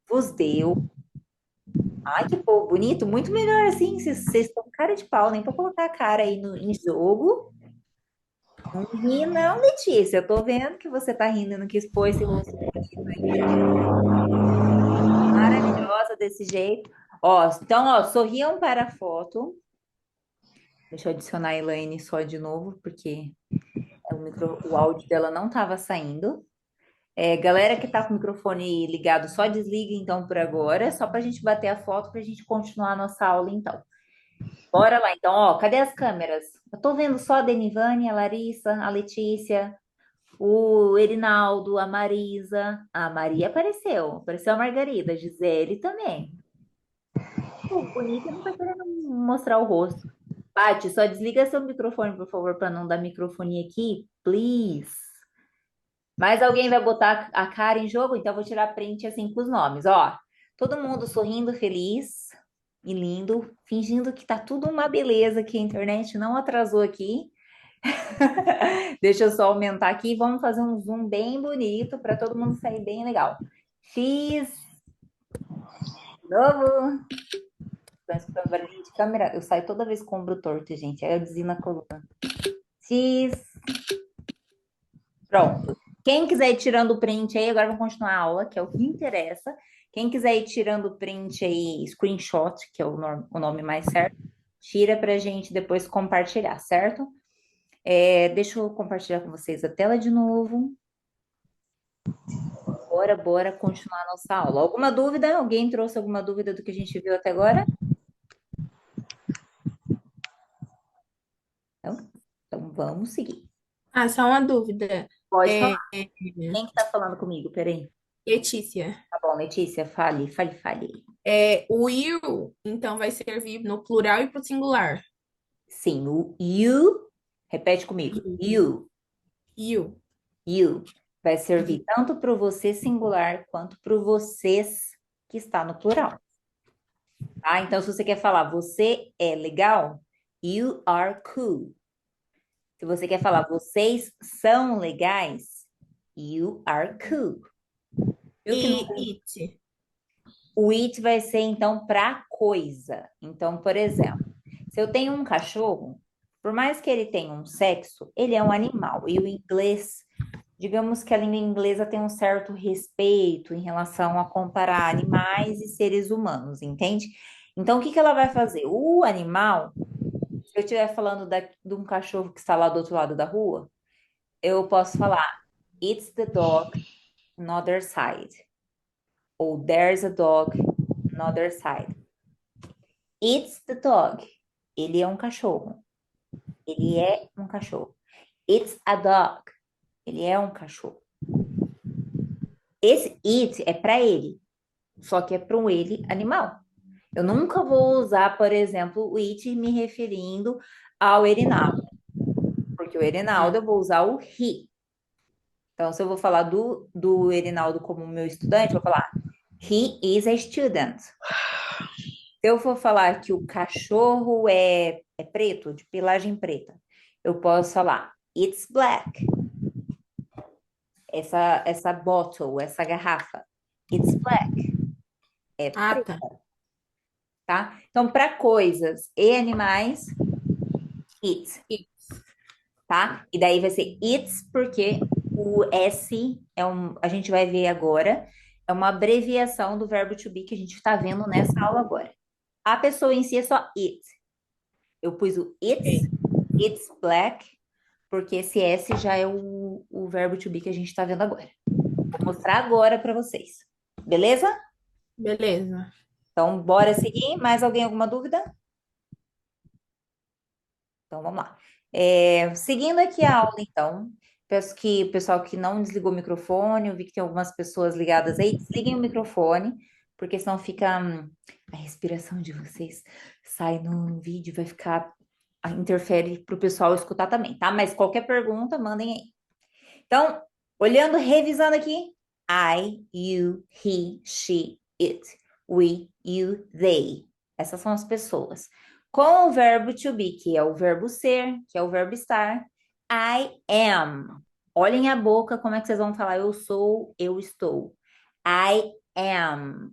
vos deu. Ai, que povo bonito, muito melhor assim, vocês estão com cara de pau, nem para colocar a cara aí em jogo. Não ri não, Letícia, eu tô vendo que você tá rindo, não quis pôr esse rosto maravilhosa desse jeito. Ó, então, ó, sorriam para a foto. Deixa eu adicionar a Elaine só de novo, porque o áudio dela não estava saindo. Galera que tá com o microfone ligado, só desliga então por agora, só para a gente bater a foto, para a gente continuar a nossa aula então. Bora lá, então, ó, cadê as câmeras? Eu tô vendo só a Denivane, a Larissa, a Letícia, o Erinaldo, a Marisa, a Maria apareceu a Margarida, a Gisele também. Pô, bonita não tá querendo mostrar o rosto. Paty, só desliga seu microfone, por favor, para não dar microfone aqui, please. Mais alguém vai botar a cara em jogo? Então eu vou tirar print assim com os nomes, ó. Todo mundo sorrindo, feliz e lindo, fingindo que tá tudo uma beleza, que a internet não atrasou aqui. Deixa eu só aumentar aqui, vamos fazer um zoom bem bonito para todo mundo sair bem legal. X. Novo. Estou escutando barulho de câmera. Eu saio toda vez com o ombro torto, gente. Aí eu desvio na coluna. X. Pronto. Quem quiser ir tirando o print aí, agora vamos continuar a aula, que é o que interessa. Quem quiser ir tirando print aí, screenshot, que é o nome mais certo, tira pra gente depois compartilhar, certo? Deixa eu compartilhar com vocês a tela de novo. Bora continuar a nossa aula. Alguma dúvida? Alguém trouxe alguma dúvida do que a gente viu até agora? Então vamos seguir. Só uma dúvida. Pode falar. É, Quem que tá falando comigo? Peraí. Letícia, Tá bom, Letícia, fale. o will, então, vai servir no plural e pro singular. Sim, o you, repete comigo. You You. vai servir tanto para o você singular quanto para o vocês que está no plural. Tá? Então, se você quer falar você é legal, you are cool. Se você quer falar vocês são legais, you are cool. Viu que não- E it. O it vai ser, então, para coisa. Então, por exemplo, se eu tenho um cachorro, por mais que ele tenha um sexo, ele é um animal. E o inglês, digamos que a língua inglesa tem um certo respeito em relação a comparar animais e seres humanos, entende? Então, o que que ela vai fazer? O animal, se eu estiver falando de um cachorro que está lá do outro lado da rua, eu posso falar, it's the dog on other side. Ou there's a dog on other side. It's the dog. Ele é um cachorro. Ele é um cachorro. It's a dog. Ele é um cachorro. Esse it é para ele, só que é para um ele animal. Eu nunca vou usar, por exemplo, o it me referindo ao Erinaldo, porque o Erinaldo eu vou usar o he. Então, se eu vou falar do Erinaldo como meu estudante, eu vou falar he is a student. Se eu for falar que o cachorro é preto, de pelagem preta, eu posso falar it's black. Essa bottle, essa garrafa, it's black. É preta, tá? Então, para coisas e animais, it's, tá? E daí vai ser it's porque o S a gente vai ver agora, é uma abreviação do verbo to be que a gente está vendo nessa aula agora. A pessoa em si é só it. Eu pus o it's black, porque esse S já é o verbo to be que a gente está vendo agora. Vou mostrar agora para vocês. Beleza? Beleza. Então, bora seguir. Mais alguém alguma dúvida? Então, vamos lá. Seguindo aqui a aula, então, peço que o pessoal que não desligou o microfone, eu vi que tem algumas pessoas ligadas aí, desliguem o microfone, porque senão fica a respiração de vocês sai no vídeo, vai ficar interfere para o pessoal escutar também, tá? Mas qualquer pergunta, mandem aí. Então, olhando, revisando aqui, I, you, he, she, it, we, you, they. Essas são as pessoas. Com o verbo to be, que é o verbo ser, que é o verbo estar, I am. Olhem a boca, como é que vocês vão falar? Eu sou, eu estou. I am.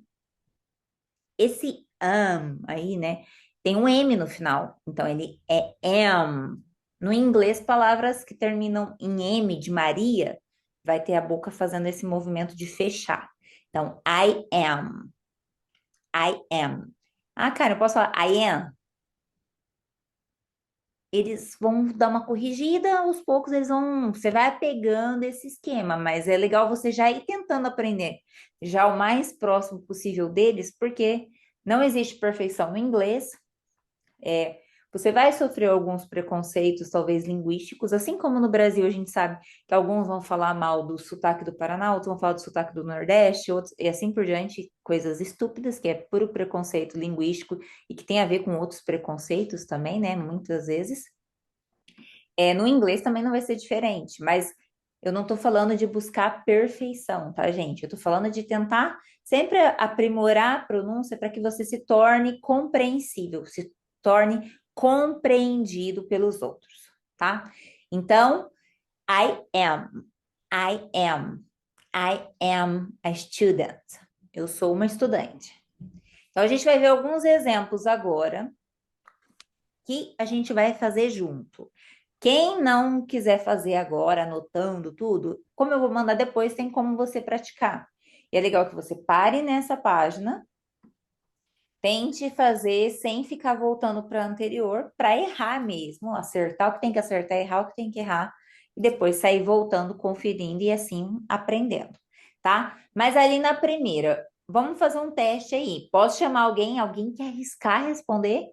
Esse am aí, né? Tem um M no final. Então, ele é am. No inglês, palavras que terminam em M de Maria, vai ter a boca fazendo esse movimento de fechar. Então, I am. I am. Ah, cara, eu posso falar I am? Eles vão dar uma corrigida, aos poucos você vai pegando esse esquema, mas é legal você já ir tentando aprender já o mais próximo possível deles, porque não existe perfeição no inglês. Você vai sofrer alguns preconceitos, talvez linguísticos, assim como no Brasil a gente sabe que alguns vão falar mal do sotaque do Paraná, outros vão falar do sotaque do Nordeste, outros, e assim por diante, coisas estúpidas, que é puro preconceito linguístico e que tem a ver com outros preconceitos também, né? Muitas vezes. No inglês também não vai ser diferente, mas eu não estou falando de buscar perfeição, tá, gente? Eu estou falando de tentar sempre aprimorar a pronúncia para que você se torne compreensível, se torne compreendido pelos outros, tá? Então, I am a student. Eu sou uma estudante. Então, a gente vai ver alguns exemplos agora que a gente vai fazer junto. Quem não quiser fazer agora, anotando tudo, como eu vou mandar depois, tem como você praticar. E é legal que você pare nessa página, tente fazer sem ficar voltando para a anterior, para errar mesmo, acertar o que tem que acertar, errar o que tem que errar, e depois sair voltando, conferindo e assim aprendendo, tá? Mas ali na primeira, vamos fazer um teste aí. Posso chamar alguém? Alguém quer arriscar responder?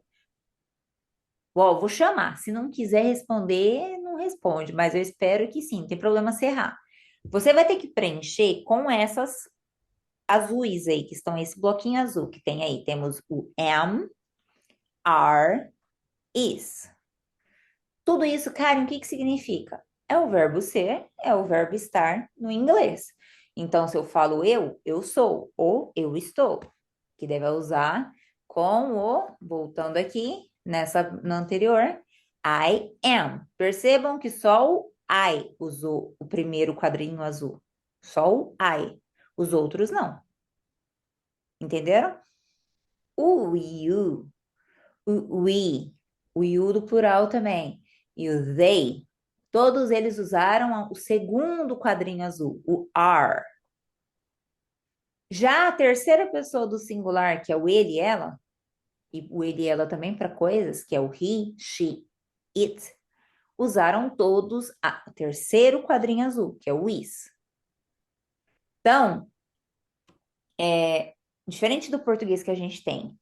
Ó, vou chamar. Se não quiser responder, não responde, mas eu espero que sim, não tem problema se errar. Você vai ter que preencher com essas azuis aí, que estão esse bloquinho azul que tem aí. Temos o am, are, is. Tudo isso, Karen, o que que significa? É o verbo ser, é o verbo estar no inglês. Então, se eu falo eu sou, ou eu estou, que deve usar com o, voltando aqui, no anterior, I am. Percebam que só o I usou o primeiro quadrinho azul. Só o I. Os outros não. Entenderam? O you, o we, o you do plural também, e o they, todos eles usaram o segundo quadrinho azul, o are. Já a terceira pessoa do singular, que é o ele e ela, e o ele e ela também para coisas, que é o he, she, it, usaram todos o terceiro quadrinho azul, que é o is. Então, diferente do português que a gente tem,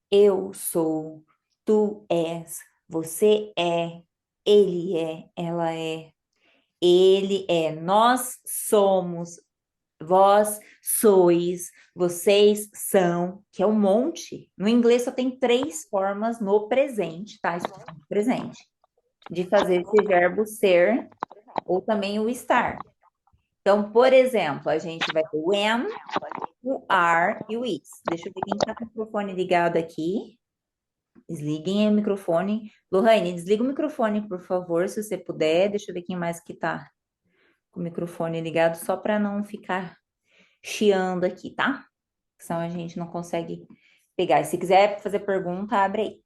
eu sou, tu és, você é, ele é, ela é, ele é, nós somos, vós sois, vocês são, que é um monte. No inglês só tem 3 formas no presente, tá? Isso é no presente, de fazer esse verbo ser ou também o estar. Então, por exemplo, a gente vai ter o am, o are e o is. Deixa eu ver quem está com o microfone ligado aqui. Desliguem o microfone. Lohane, desliga o microfone, por favor, se você puder. Deixa eu ver quem mais que tá com o microfone ligado, só para não ficar chiando aqui, tá? Senão a gente não consegue pegar. E se quiser fazer pergunta, abre aí.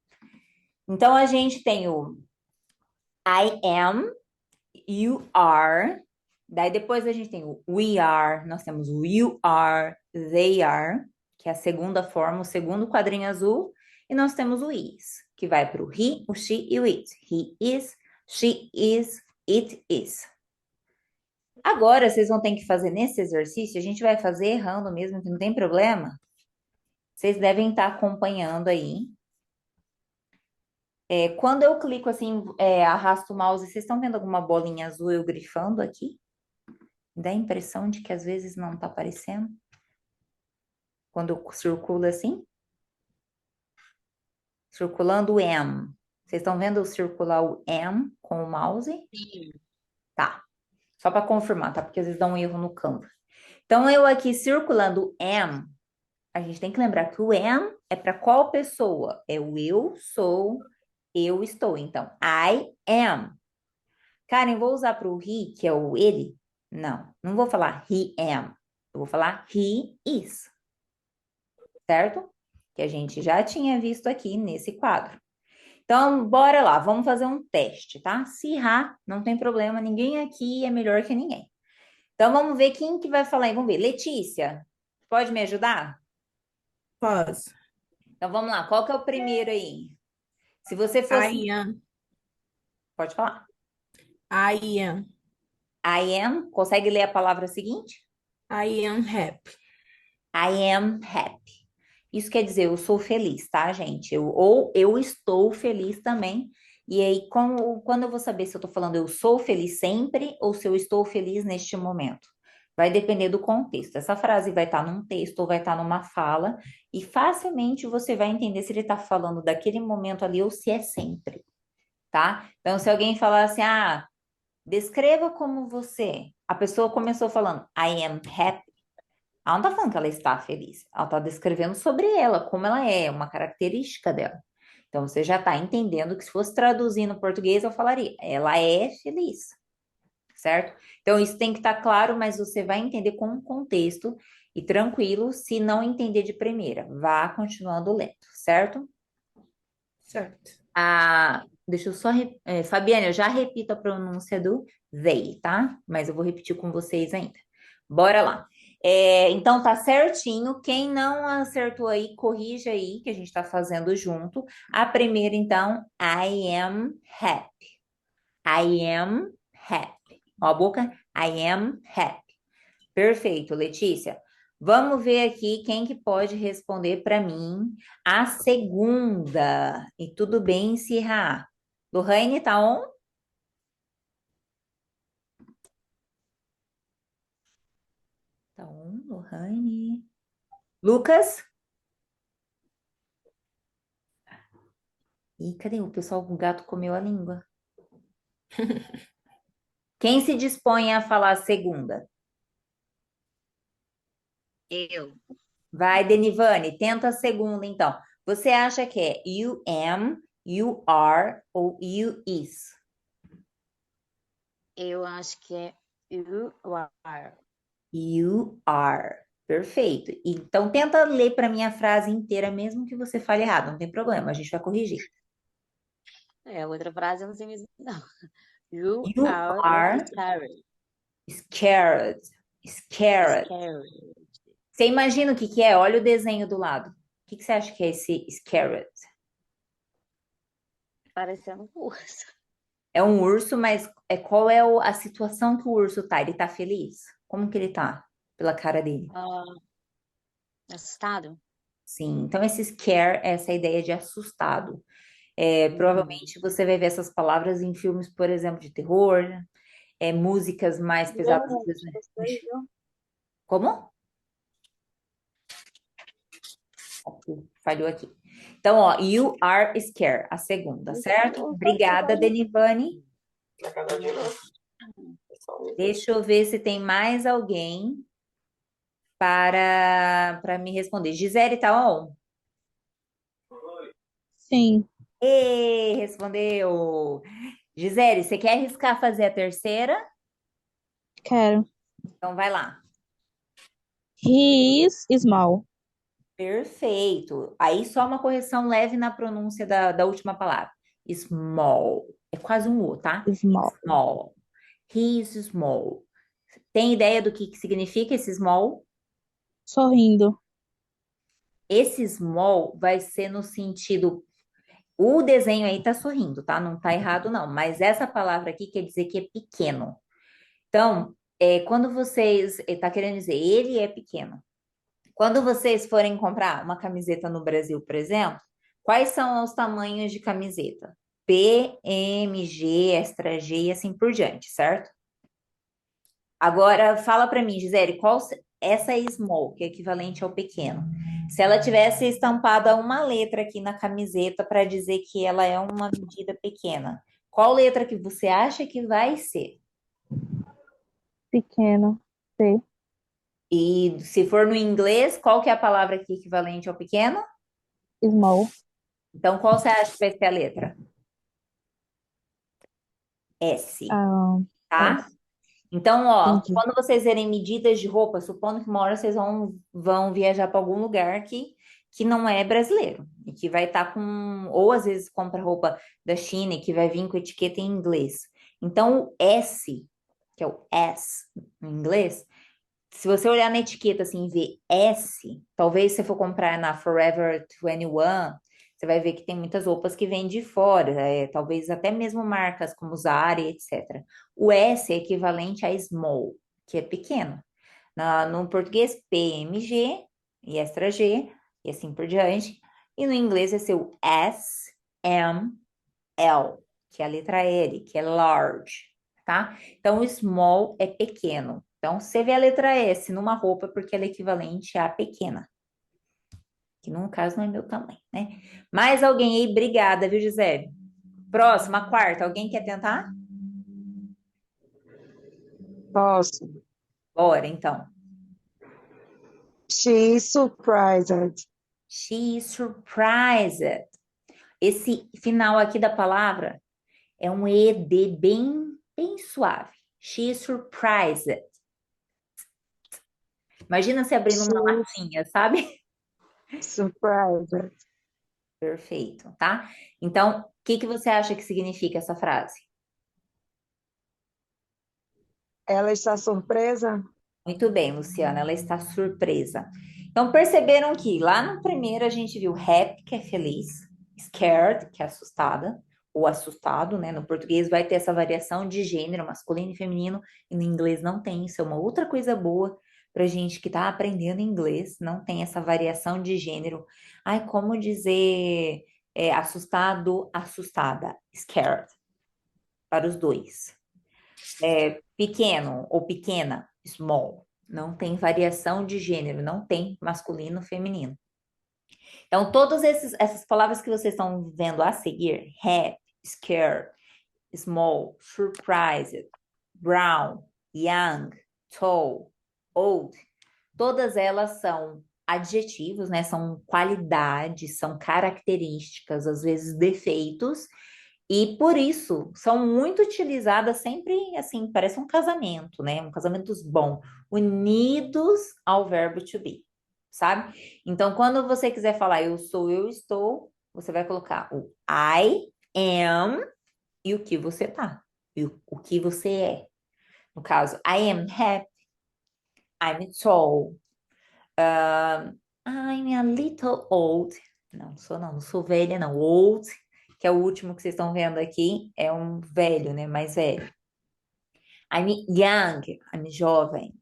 Então, a gente tem o I am, you are. Daí depois a gente tem o we are, nós temos o you are, they are, que é a segunda forma, o segundo quadrinho azul. E nós temos o is, que vai para o he, o she e o it. He is, she is, it is. Agora, vocês vão ter que fazer nesse exercício, a gente vai fazer errando mesmo, que não tem problema. Vocês devem estar acompanhando aí. Quando eu clico assim, arrasto o mouse, vocês estão vendo alguma bolinha azul eu grifando aqui? Dá a impressão de que às vezes não está aparecendo. Quando eu circulo assim. Circulando o am. Vocês estão vendo eu circular o am com o mouse? Sim. Tá. Só para confirmar, tá? Porque às vezes dá um erro no Canva. Então, eu aqui circulando am, a gente tem que lembrar que o am é para qual pessoa? É o eu sou, eu estou. Então, I am. Karen, vou usar para o he, que é o ele? Não, não vou falar he am. Eu vou falar he is. Certo? Que a gente já tinha visto aqui nesse quadro. Então, bora lá, vamos fazer um teste, tá? Se errar, não tem problema, ninguém aqui é melhor que ninguém. Então, vamos ver quem que vai falar aí. Vamos ver. Letícia, pode me ajudar? Posso. Então, vamos lá. Qual que é o primeiro aí? Se você fosse... I am. Pode falar. I am. I am. Consegue ler a palavra seguinte? I am happy. I am happy. Isso quer dizer, eu sou feliz, tá, gente? Ou eu estou feliz também. E aí, quando eu vou saber se eu tô falando eu sou feliz sempre ou se eu estou feliz neste momento? Vai depender do contexto. Essa frase vai estar num texto ou vai estar numa fala, e facilmente você vai entender se ele está falando daquele momento ali ou se é sempre, tá? Então, se alguém falar assim, descreva como você. A pessoa começou falando, I am happy. Ela não está falando que ela está feliz. Ela está descrevendo sobre ela, como ela é, uma característica dela. Então, você já está entendendo que se fosse traduzir no português, eu falaria, ela é feliz, certo? Então, isso tem que estar claro, mas você vai entender com o contexto e tranquilo, se não entender de primeira. Vá continuando lendo, certo? Certo. Deixa eu só... Fabiana, eu já repito a pronúncia do they, tá? Mas eu vou repetir com vocês ainda. Bora lá. Então tá certinho. Quem não acertou aí, corrija aí, que a gente tá fazendo junto. A primeira, então, I am happy. I am happy. Ó a boca. I am happy. Perfeito, Letícia. Vamos ver aqui quem que pode responder para mim a segunda. E tudo bem se errar. Lohane, tá on? Tá on, Lohane. Lucas? Ih, cadê o pessoal? O gato comeu a língua. Quem se dispõe a falar a segunda? Eu. Vai, Denivane, tenta a segunda, então. Você acha que é you am, you are ou you is? Eu acho que é you are. You are. Perfeito. Então, tenta ler para mim a frase inteira, mesmo que você fale errado, não tem problema, a gente vai corrigir. É, outra frase eu não sei mesmo, não. You You are are scared. scared. Scared. Scared. Você imagina o que que é? Olha o desenho do lado. O que que você acha que é esse scared? Parecendo um urso. É um urso, mas qual é a situação que o urso tá? Ele tá feliz? Como que ele tá? Pela cara dele. Ah, assustado? Sim, então esse scare é essa ideia de assustado. Provavelmente você vai ver essas palavras em filmes, por exemplo, de terror, músicas mais pesadas. Como? Falhou aqui. Então, ó, you are scared, a segunda, certo? Obrigada, Denivane. Deixa eu ver se tem mais alguém para me responder. Gisele, tá on? Sim, Respondeu. Gisele, você quer arriscar fazer a terceira? quero. Então vai lá. He is small. Perfeito. Aí só uma correção leve na pronúncia da última palavra. Small. É quase um U, tá? Small. Small. He is small. Tem ideia do que significa esse small? Sorrindo. Esse small vai ser no sentido. O desenho aí tá sorrindo, tá? Não tá errado, não. Mas essa palavra aqui quer dizer que é pequeno. Então, quando vocês. Tá querendo dizer, ele é pequeno. Quando vocês forem comprar uma camiseta no Brasil, por exemplo, quais são os tamanhos de camiseta? P, M, G, extra G e assim por diante, certo? Agora, fala para mim, Gisele, essa é small, que é equivalente ao pequeno. Se ela tivesse estampada uma letra aqui na camiseta para dizer que ela é uma medida pequena, qual letra que você acha que vai ser? Pequeno. P. E se for no inglês, qual que é a palavra aqui equivalente ao pequeno? Small. Então, qual você acha que vai ser a letra? S, Ah, tá? Então, ó, entendi. quando vocês verem medidas de roupa, supondo que uma hora vocês vão viajar para algum lugar que não é brasileiro e que vai estar com, ou às vezes compra roupa da China e que vai vir com etiqueta em inglês. Então, o S, que é o S em inglês, se você olhar na etiqueta assim e ver S, talvez se você for comprar na Forever 21, você vai ver que tem muitas roupas que vêm de fora, talvez até mesmo marcas como Zara, e etc. O S é equivalente a small, que é pequeno. No português, PMG e extra G, e assim por diante. E no inglês é seu S, M, L, que é a letra L, que é large, tá? Então, o small é pequeno. Então, você vê a letra S numa roupa porque ela é equivalente a pequena, que no caso não é meu tamanho, né? Mais alguém aí? Obrigada, viu, Gisele? Próxima, quarta. Alguém quer tentar? Posso. Bora, então. She is surprised. She is surprised. Esse final aqui da palavra é um ED bem suave. She is surprised. Imagina se abrindo uma latinha, sabe? Surprised. Perfeito, tá? Então, o que você acha que significa essa frase? Ela está surpresa? Muito bem, Luciana, ela está surpresa. Então, perceberam que lá no primeiro a gente viu happy, que é feliz, scared, que é assustada, ou assustado, né? No português vai ter essa variação de gênero, masculino e feminino, e no inglês não tem. Isso é uma outra coisa boa para gente que está aprendendo inglês, não tem essa variação de gênero. Ai, como dizer assustado, assustada, scared, para os dois. Pequeno ou pequena, small. Não tem variação de gênero, não tem masculino, feminino. Então, essas palavras que vocês estão vendo a seguir, happy, scared, small, surprised, brown, young, tall, old, todas elas são adjetivos, né? São qualidades, são características, às vezes defeitos, e por isso são muito utilizadas sempre assim, parece um casamento, né? Um casamento bom, unidos ao verbo to be, sabe? Então, quando você quiser falar eu sou, eu estou, você vai colocar o I am e o que você tá, e o que você é. No caso, I am happy, I'm tall, I'm a little old. Não sou velha, não. Old, que é o último que vocês estão vendo aqui, é um velho, né? Mais velho. I'm young, I'm jovem,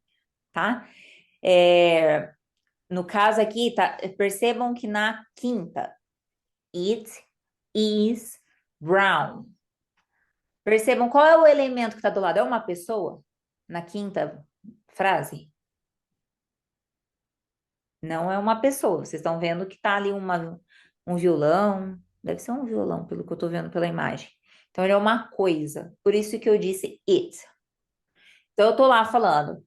tá? No caso aqui, tá? Percebam que na quinta, it is brown. Percebam qual é o elemento que está do lado? É uma pessoa? Na quinta frase? Não é uma pessoa. Vocês estão vendo que tá ali um violão. Deve ser um violão, pelo que eu tô vendo pela imagem. Então, ele é uma coisa. Por isso que eu disse it. Então, eu tô lá falando.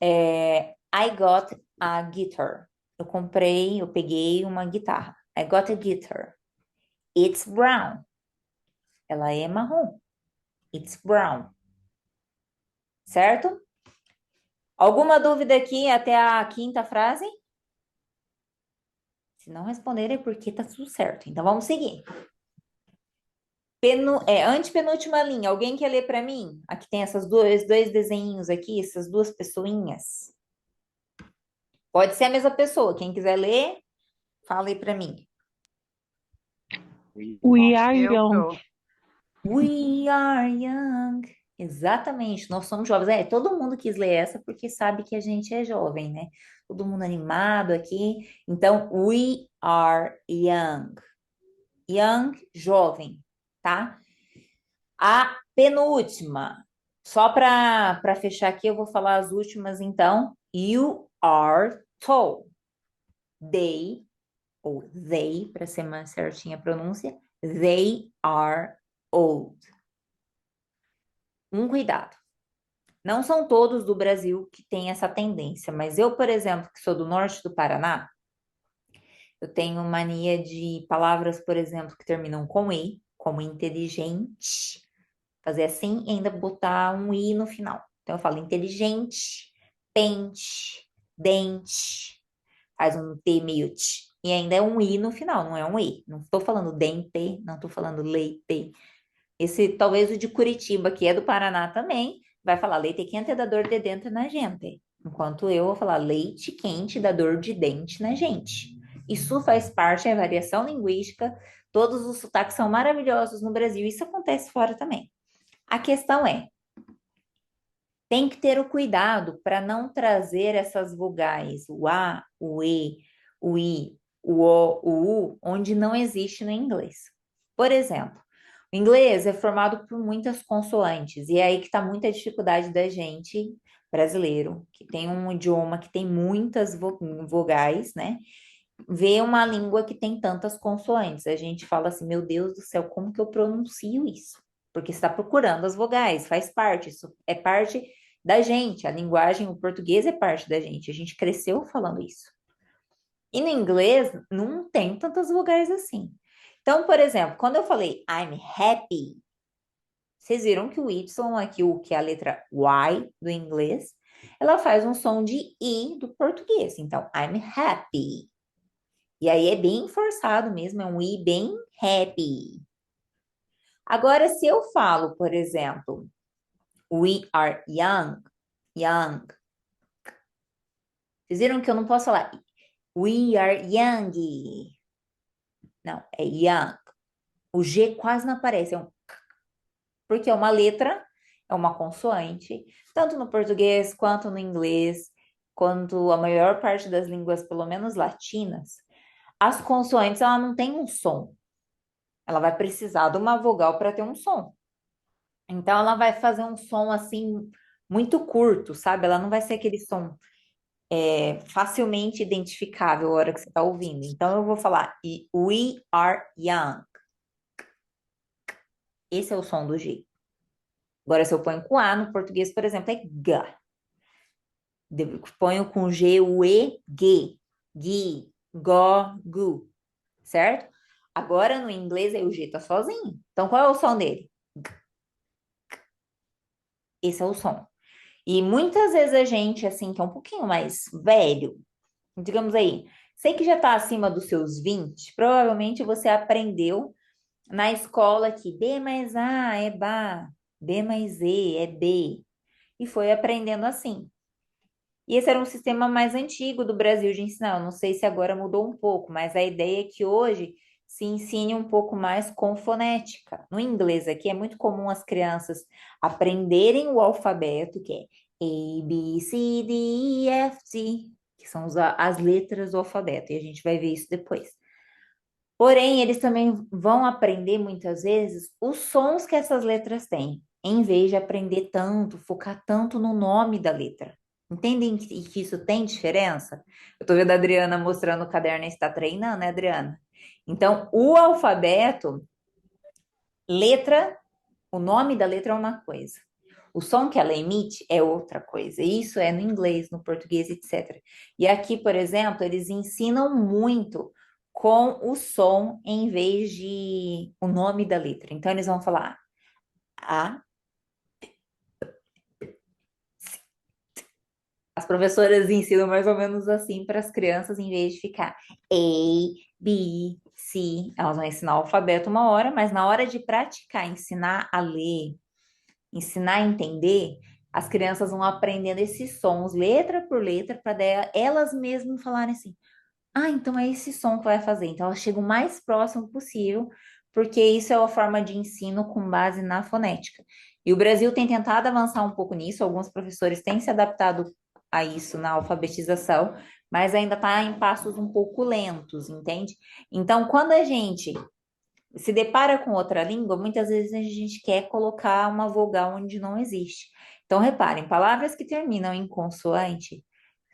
I got a guitar. Eu peguei uma guitarra. I got a guitar. It's brown. Ela é marrom. It's brown. Certo? Alguma dúvida aqui até a quinta frase? Se não responderem, é porque tá tudo certo. Então, vamos seguir. Antepenúltima linha. Alguém quer ler para mim? Aqui tem dois desenhinhos aqui, essas duas pessoinhas. Pode ser a mesma pessoa. Quem quiser ler, fala aí para mim. We are Eu young. We are young. Exatamente, nós somos jovens. Todo mundo quis ler essa porque sabe que a gente é jovem, né? Todo mundo animado aqui. Então, we are young. Young, jovem, tá? A penúltima. Só para fechar aqui, eu vou falar as últimas, então. You are tall. They, ou they, para ser mais certinha a pronúncia, they are old. Um cuidado. Não são todos do Brasil que têm essa tendência, mas eu, por exemplo, que sou do norte do Paraná, eu tenho mania de palavras, por exemplo, que terminam com i, como inteligente, fazer assim e ainda botar um i no final. Então eu falo inteligente, pente, dente, faz um t meio t, e ainda é um i no final, não é um i. Não estou falando dente, não estou falando leite. Esse, talvez o de Curitiba, que é do Paraná também, vai falar leite quente dá dor de dente na gente. Enquanto eu vou falar leite quente dá dor de dente na gente. Isso faz parte da variação linguística. Todos os sotaques são maravilhosos no Brasil. Isso acontece fora também. A questão é, tem que ter o cuidado para não trazer essas vogais, o A, o E, o I, o O, o U, onde não existe no inglês. Por exemplo, o inglês é formado por muitas consoantes, e é aí que está muita dificuldade da gente, brasileiro, que tem um idioma que tem muitas vogais, né? Ver uma língua que tem tantas consoantes. A gente fala assim, meu Deus do céu, como que eu pronuncio isso? Porque está procurando as vogais, faz parte, isso é parte da gente. A linguagem, o português é parte da gente. A gente cresceu falando isso. E no inglês não tem tantas vogais assim. Então, por exemplo, quando eu falei I'm happy, vocês viram que o Y aqui, o que é a letra Y do inglês, ela faz um som de I do português. Então, I'm happy. E aí é bem forçado mesmo, é um I bem happy. Agora, se eu falo, por exemplo, we are young, young, Vocês viram que eu não posso falar we are young. Não, é young. O G quase não aparece, porque é uma letra, é uma consoante, tanto no português quanto no inglês, quanto a maior parte das línguas, pelo menos latinas, as consoantes ela não tem um som. Ela vai precisar de uma vogal para ter um som. Então ela vai fazer um som assim muito curto, sabe? Ela não vai ser aquele som facilmente identificável a hora que você está ouvindo. Então eu vou falar we are young. Esse é o som do G. Agora, se eu ponho com A no português, por exemplo, é G. Ponho com G o E, G. Gi, Go, Gu. Certo? Agora, no inglês, aí o G tá sozinho. Então, qual é o som dele? Esse é o som. E muitas vezes a gente, assim, que é um pouquinho mais velho, digamos aí, sei que já tá acima dos seus 20, provavelmente você aprendeu na escola que B mais A é Bá, B mais E é B. E foi aprendendo assim. E esse era um sistema mais antigo do Brasil de ensinar. Eu não sei se agora mudou um pouco, mas a ideia é que hoje se ensine um pouco mais com fonética. No inglês aqui é muito comum as crianças aprenderem o alfabeto, que é A, B, C, D, E, F, G, que são as letras do alfabeto, e a gente vai ver isso depois. Porém, eles também vão aprender muitas vezes os sons que essas letras têm, em vez de aprender tanto, focar tanto no nome da letra. Entendem que isso tem diferença? Eu tô vendo a Adriana mostrando o caderno e está treinando, né, Adriana? Então, o alfabeto, letra, o nome da letra é uma coisa. O som que ela emite é outra coisa. Isso é no inglês, no português, etc. E aqui, por exemplo, eles ensinam muito com o som em vez de o nome da letra. Então, eles vão falar A. As professoras ensinam mais ou menos assim para as crianças, em vez de ficar A, B, C. Elas vão ensinar o alfabeto uma hora, mas na hora de praticar, ensinar a ler, ensinar a entender, as crianças vão aprendendo esses sons, letra por letra, para elas mesmas falarem assim: ah, então é esse som que vai fazer. Então elas chegam o mais próximo possível, porque isso é uma forma de ensino com base na fonética. E o Brasil tem tentado avançar um pouco nisso, alguns professores têm se adaptado a isso na alfabetização, mas ainda está em passos um pouco lentos, entende? Então, quando a gente se depara com outra língua, muitas vezes a gente quer colocar uma vogal onde não existe. Então, reparem, palavras que terminam em consoante,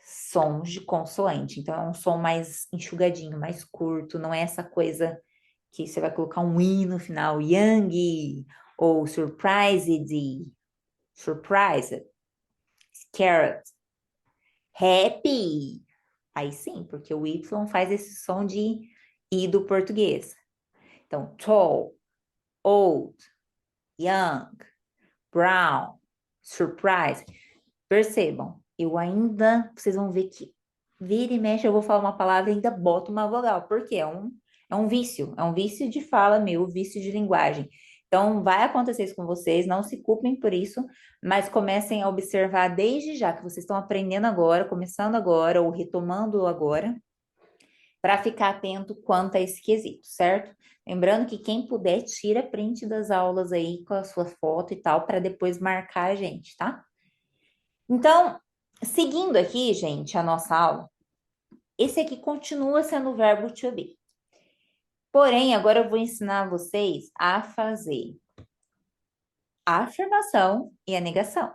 sons de consoante. Então, é um som mais enxugadinho, mais curto, não é essa coisa que você vai colocar um i no final, young, ou surprised, surprised, scared, happy. Aí sim, porque o Y faz esse som de I do português. Então, tall, old, young, brown, surprise. Percebam, eu ainda, vocês vão ver que vira e mexe, eu vou falar uma palavra e ainda boto uma vogal, porque é um vício de fala meu, vício de linguagem. Então, vai acontecer isso com vocês, não se culpem por isso, mas comecem a observar desde já que vocês estão aprendendo agora, começando agora ou retomando agora, para ficar atento quanto a esse quesito, certo? Lembrando que quem puder, tira print das aulas aí com a sua foto e tal, para depois marcar a gente, tá? Então, seguindo aqui, gente, a nossa aula, esse aqui continua sendo o verbo to be. Porém, agora eu vou ensinar vocês a fazer a afirmação e a negação.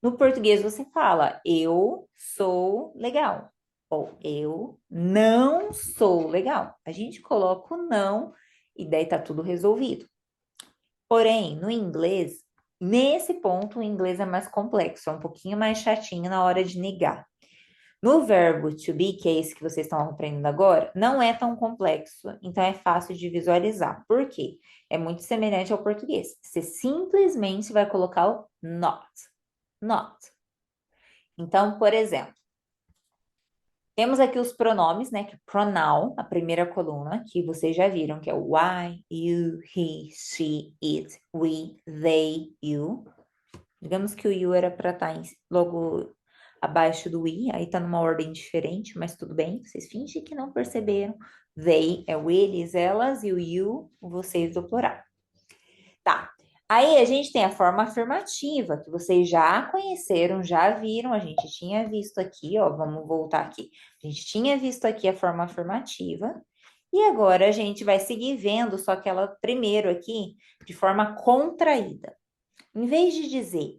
No português você fala, eu sou legal. Ou eu não sou legal. A gente coloca o não e daí tá tudo resolvido. Porém, no inglês, nesse ponto, o inglês é mais complexo, é um pouquinho mais chatinho na hora de negar. No verbo to be, que é esse que vocês estão aprendendo agora, não é tão complexo, então é fácil de visualizar. Por quê? É muito semelhante ao português. Você simplesmente vai colocar o not. Not. Então, por exemplo, temos aqui os pronomes, né? Que pronoun, a primeira coluna, que vocês já viram, que é o I, you, he, she, it, we, they, you. Digamos que o you era para estar logo abaixo do I, aí tá numa ordem diferente, mas tudo bem, vocês fingem que não perceberam. They é o eles, elas, e o you, o vocês do plural. Tá. Aí a gente tem a forma afirmativa, que vocês já conheceram, já viram, a gente tinha visto aqui, ó, vamos voltar aqui. A gente tinha visto aqui a forma afirmativa, e agora a gente vai seguir vendo, só que ela primeiro aqui, de forma contraída. Em vez de dizer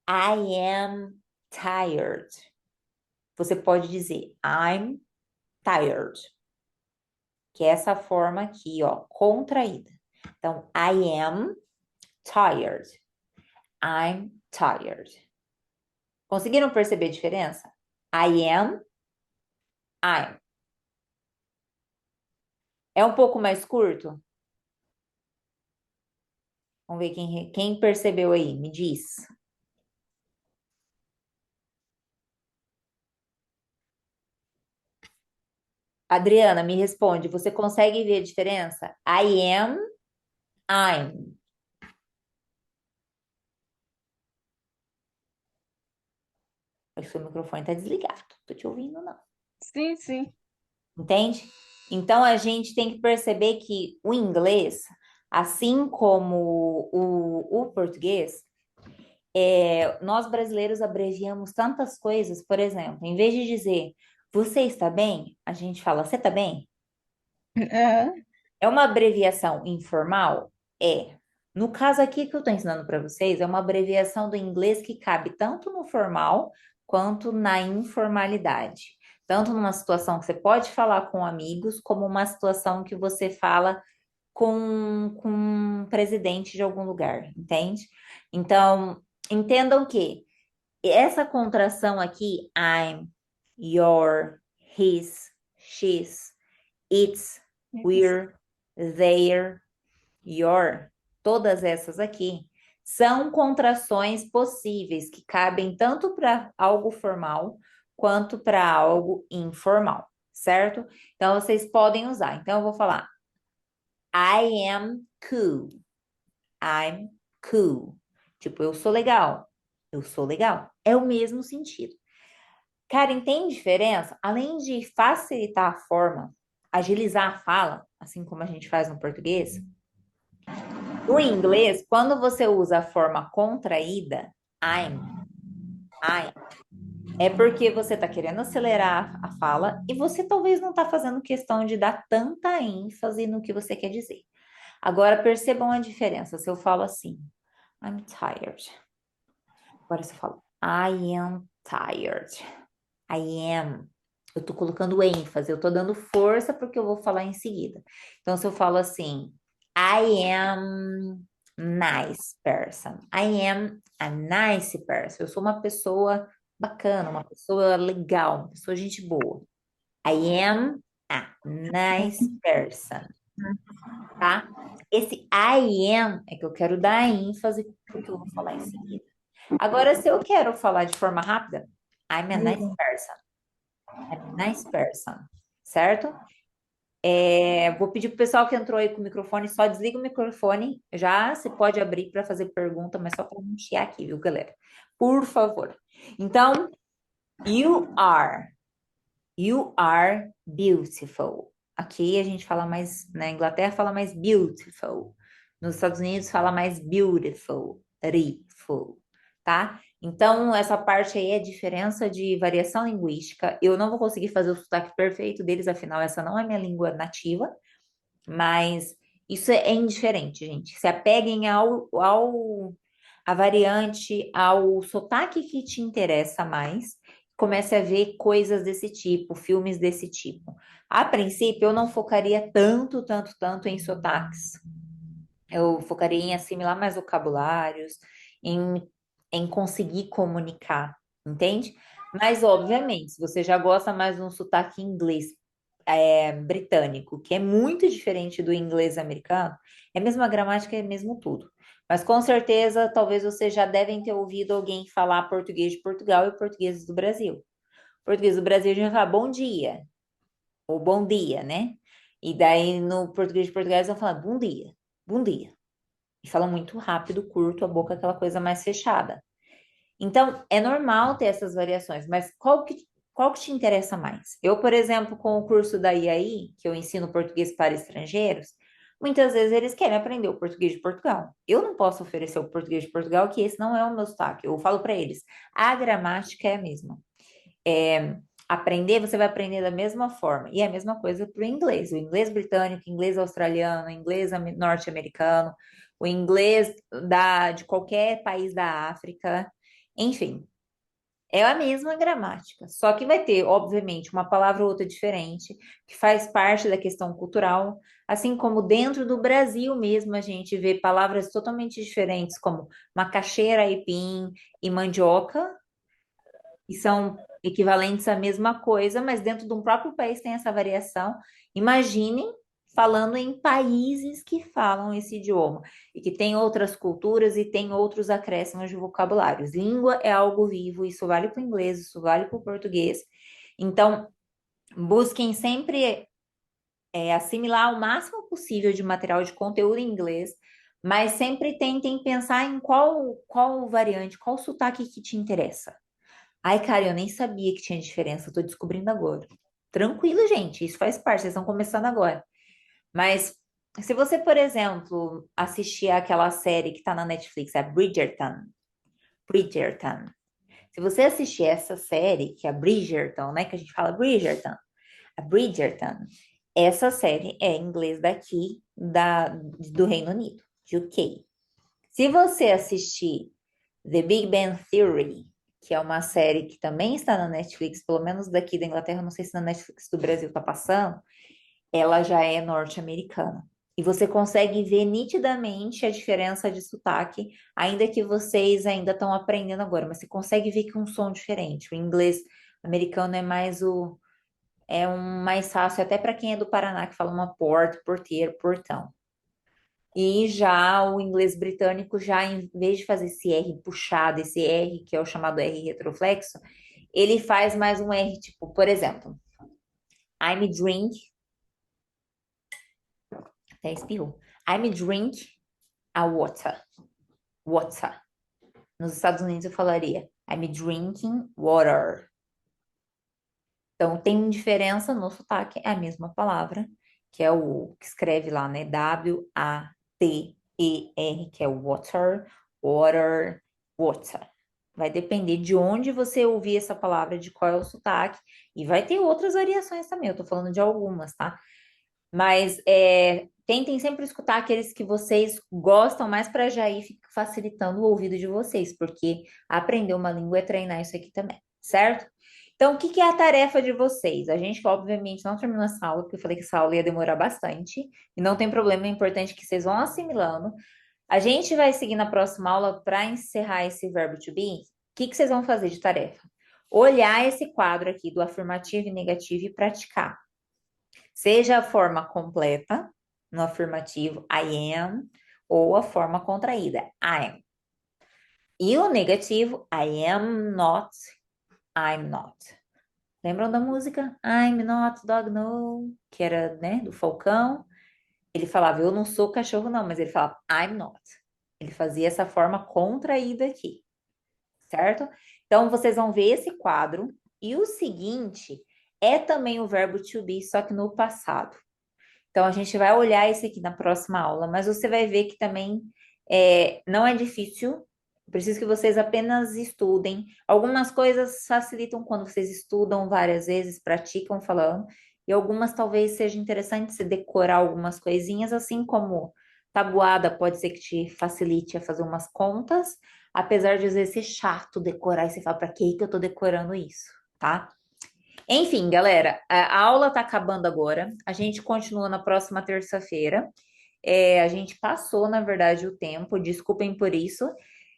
I am tired, você pode dizer I'm tired, que é essa forma aqui, ó, contraída. Então, I am tired. I'm tired. Conseguiram perceber a diferença? I am, I'm. É um pouco mais curto? Vamos ver quem percebeu aí, me diz. Adriana, me responde, você consegue ver a diferença? I am, I'm. O seu microfone está desligado, tô te ouvindo não. Sim, sim. Entende? Então a gente tem que perceber que o inglês, assim como o português, nós brasileiros abreviamos tantas coisas, por exemplo, em vez de dizer você está bem, a gente fala você está bem? Aham. É uma abreviação informal? É. No caso aqui que eu estou ensinando para vocês, é uma abreviação do inglês que cabe tanto no formal quanto na informalidade. Tanto numa situação que você pode falar com amigos, como uma situação que você fala com um presidente de algum lugar, entende? Então, entendam que essa contração aqui, I'm, your, his, she's, it's, we're, their, your, todas essas aqui são contrações possíveis que cabem tanto para algo formal quanto para algo informal, certo? Então vocês podem usar. Então eu vou falar I am cool. I'm cool. Tipo, eu sou legal. Eu sou legal. É o mesmo sentido. Karen, tem diferença? Além de facilitar a forma, agilizar a fala, assim como a gente faz no português, no inglês, quando você usa a forma contraída, I'm, é porque você está querendo acelerar a fala e você talvez não está fazendo questão de dar tanta ênfase no que você quer dizer. Agora percebam a diferença. Se eu falo assim, I'm tired. Agora se eu falo, I am tired. I am. Eu tô colocando ênfase, eu tô dando força porque eu vou falar em seguida. Então, se eu falo assim, I am nice person. I am a nice person. Eu sou uma pessoa bacana, uma pessoa legal, uma pessoa gente boa. I am a nice person, tá? Esse I am é que eu quero dar ênfase porque eu vou falar em seguida. Agora, se eu quero falar de forma rápida, I'm a nice person. I'm a nice person, certo? Vou pedir pro pessoal que entrou aí com o microfone, só desliga o microfone. Já você pode abrir para fazer pergunta, mas só para não chiar aqui, viu, galera? Por favor. Então, you are. You are beautiful. Aqui a gente fala mais, na Inglaterra fala mais beautiful. Nos Estados Unidos fala mais beautiful, tá? Então, essa parte aí é diferença de variação linguística. Eu não vou conseguir fazer o sotaque perfeito deles, afinal, essa não é minha língua nativa, mas isso é indiferente, gente. Se apeguem à variante, ao sotaque que te interessa mais, comece a ver coisas desse tipo, filmes desse tipo. A princípio, eu não focaria tanto em sotaques. Eu focaria em assimilar mais vocabulários, em conseguir comunicar, entende? Mas, obviamente, se você já gosta mais de um sotaque inglês britânico, que é muito diferente do inglês americano, é a mesma gramática, é mesmo tudo. Mas com certeza, talvez vocês já devem ter ouvido alguém falar português de Portugal e português do Brasil. Português do Brasil a gente vai falar bom dia, ou bom dia, né? E daí no português de Portugal eles vão falar bom dia, bom dia. E falam muito rápido, curto, a boca aquela coisa mais fechada. Então, é normal ter essas variações, mas qual que te interessa mais? Eu, por exemplo, com o curso da IAI, que eu ensino português para estrangeiros, muitas vezes eles querem aprender o português de Portugal. Eu não posso oferecer o português de Portugal, que esse não é o meu sotaque. Eu falo para eles, a gramática é a mesma. Aprender, você vai aprender da mesma forma. E é a mesma coisa para o inglês. O inglês britânico, o inglês australiano, o inglês norte-americano, o inglês de qualquer país da África. Enfim, é a mesma gramática. Só que vai ter, obviamente, uma palavra ou outra diferente, que faz parte da questão cultural. Assim como dentro do Brasil mesmo, a gente vê palavras totalmente diferentes, como macaxeira, aipim e mandioca, e são equivalentes à mesma coisa, mas dentro de um próprio país tem essa variação. Imaginem falando em países que falam esse idioma e que tem outras culturas e tem outros acréscimos de vocabulários. Língua é algo vivo, isso vale para o inglês, isso vale para o português. Então, busquem sempre assimilar o máximo possível de material de conteúdo em inglês, mas sempre tentem pensar em qual variante, qual sotaque que te interessa. Ai, cara, eu nem sabia que tinha diferença, eu tô descobrindo agora. Tranquilo, gente, isso faz parte, vocês estão começando agora. Mas se você, por exemplo, assistir aquela série que tá na Netflix, a Bridgerton. Se você assistir essa série, que é a Bridgerton, né, que a gente fala Bridgerton, a Bridgerton, essa série é em inglês daqui, do Reino Unido, de UK. Se você assistir The Big Bang Theory, que é uma série que também está na Netflix, pelo menos daqui da Inglaterra, não sei se na Netflix do Brasil está passando, ela já é norte-americana. E você consegue ver nitidamente a diferença de sotaque, ainda que vocês ainda estão aprendendo agora, mas você consegue ver que é um som diferente. O inglês americano é um mais fácil, até para quem é do Paraná, que fala uma porta, porteiro, portão. E já o inglês britânico, já em vez de fazer esse R puxado, esse R, que é o chamado R retroflexo, ele faz mais um R, tipo, por exemplo, I'm drink, até espirrou, I'm drink a water, water. Nos Estados Unidos eu falaria, I'm drinking water. Então, tem diferença no sotaque, é a mesma palavra, que é o que escreve lá, né? W-A-T-E-R, que é water, water, water. Vai depender de onde você ouvir essa palavra, de qual é o sotaque, e vai ter outras variações também, eu tô falando de algumas, tá? Mas tentem sempre escutar aqueles que vocês gostam mais para já ir facilitando o ouvido de vocês, porque aprender uma língua é treinar isso aqui também, certo? Então, o que que é a tarefa de vocês? A gente, obviamente, não terminou essa aula, porque eu falei que essa aula ia demorar bastante, e não tem problema, é importante que vocês vão assimilando. A gente vai seguir na próxima aula para encerrar esse verbo to be. O que que vocês vão fazer de tarefa? Olhar esse quadro aqui do afirmativo e negativo e praticar. Seja a forma completa, no afirmativo, I am, ou a forma contraída, I am. E o negativo, I am not, I'm not. Lembram da música? I'm not dog no, que era, né, do Falcão. Ele falava, eu não sou cachorro não, mas ele falava, I'm not. Ele fazia essa forma contraída aqui, certo? Então, vocês vão ver esse quadro. E o seguinte é também o verbo to be, só que no passado. Então, a gente vai olhar esse aqui na próxima aula, mas você vai ver que também não é difícil. Preciso que vocês apenas estudem. Algumas coisas facilitam quando vocês estudam várias vezes, praticam falando, e algumas talvez seja interessante você decorar algumas coisinhas, assim como tabuada pode ser que te facilite a fazer umas contas, apesar de às vezes ser chato decorar e você fala, para que eu tô decorando isso, tá? Enfim, galera, a aula tá acabando agora. A gente continua na próxima terça-feira. A gente passou, na verdade, o tempo, desculpem por isso.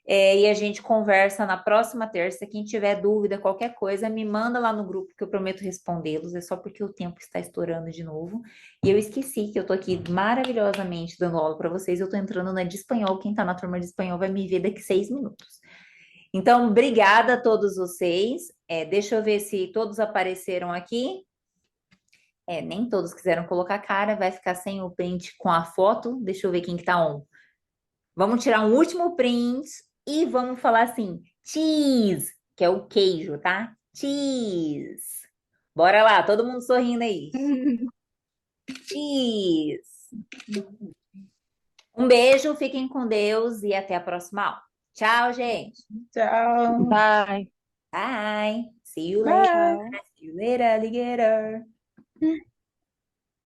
E a gente conversa na próxima terça. Quem tiver dúvida, qualquer coisa, me manda lá no grupo que eu prometo respondê-los. É só porque o tempo está estourando de novo. E eu esqueci que eu tô aqui maravilhosamente dando aula para vocês. Eu tô entrando na de espanhol. Quem tá na turma de espanhol vai me ver daqui 6 minutos. Então, obrigada a todos vocês. Deixa eu ver se todos apareceram aqui. Nem todos quiseram colocar a cara, vai ficar sem o print com a foto. Deixa eu ver quem que tá on. Vamos tirar um último print e vamos falar assim, Cheese, que é o queijo, tá? Cheese. Bora lá, todo mundo sorrindo aí. Cheese. Um beijo, fiquem com Deus e até a próxima aula. Tchau, gente. Tchau. Bye. Bye. See you later. Bye. See you later, alligator.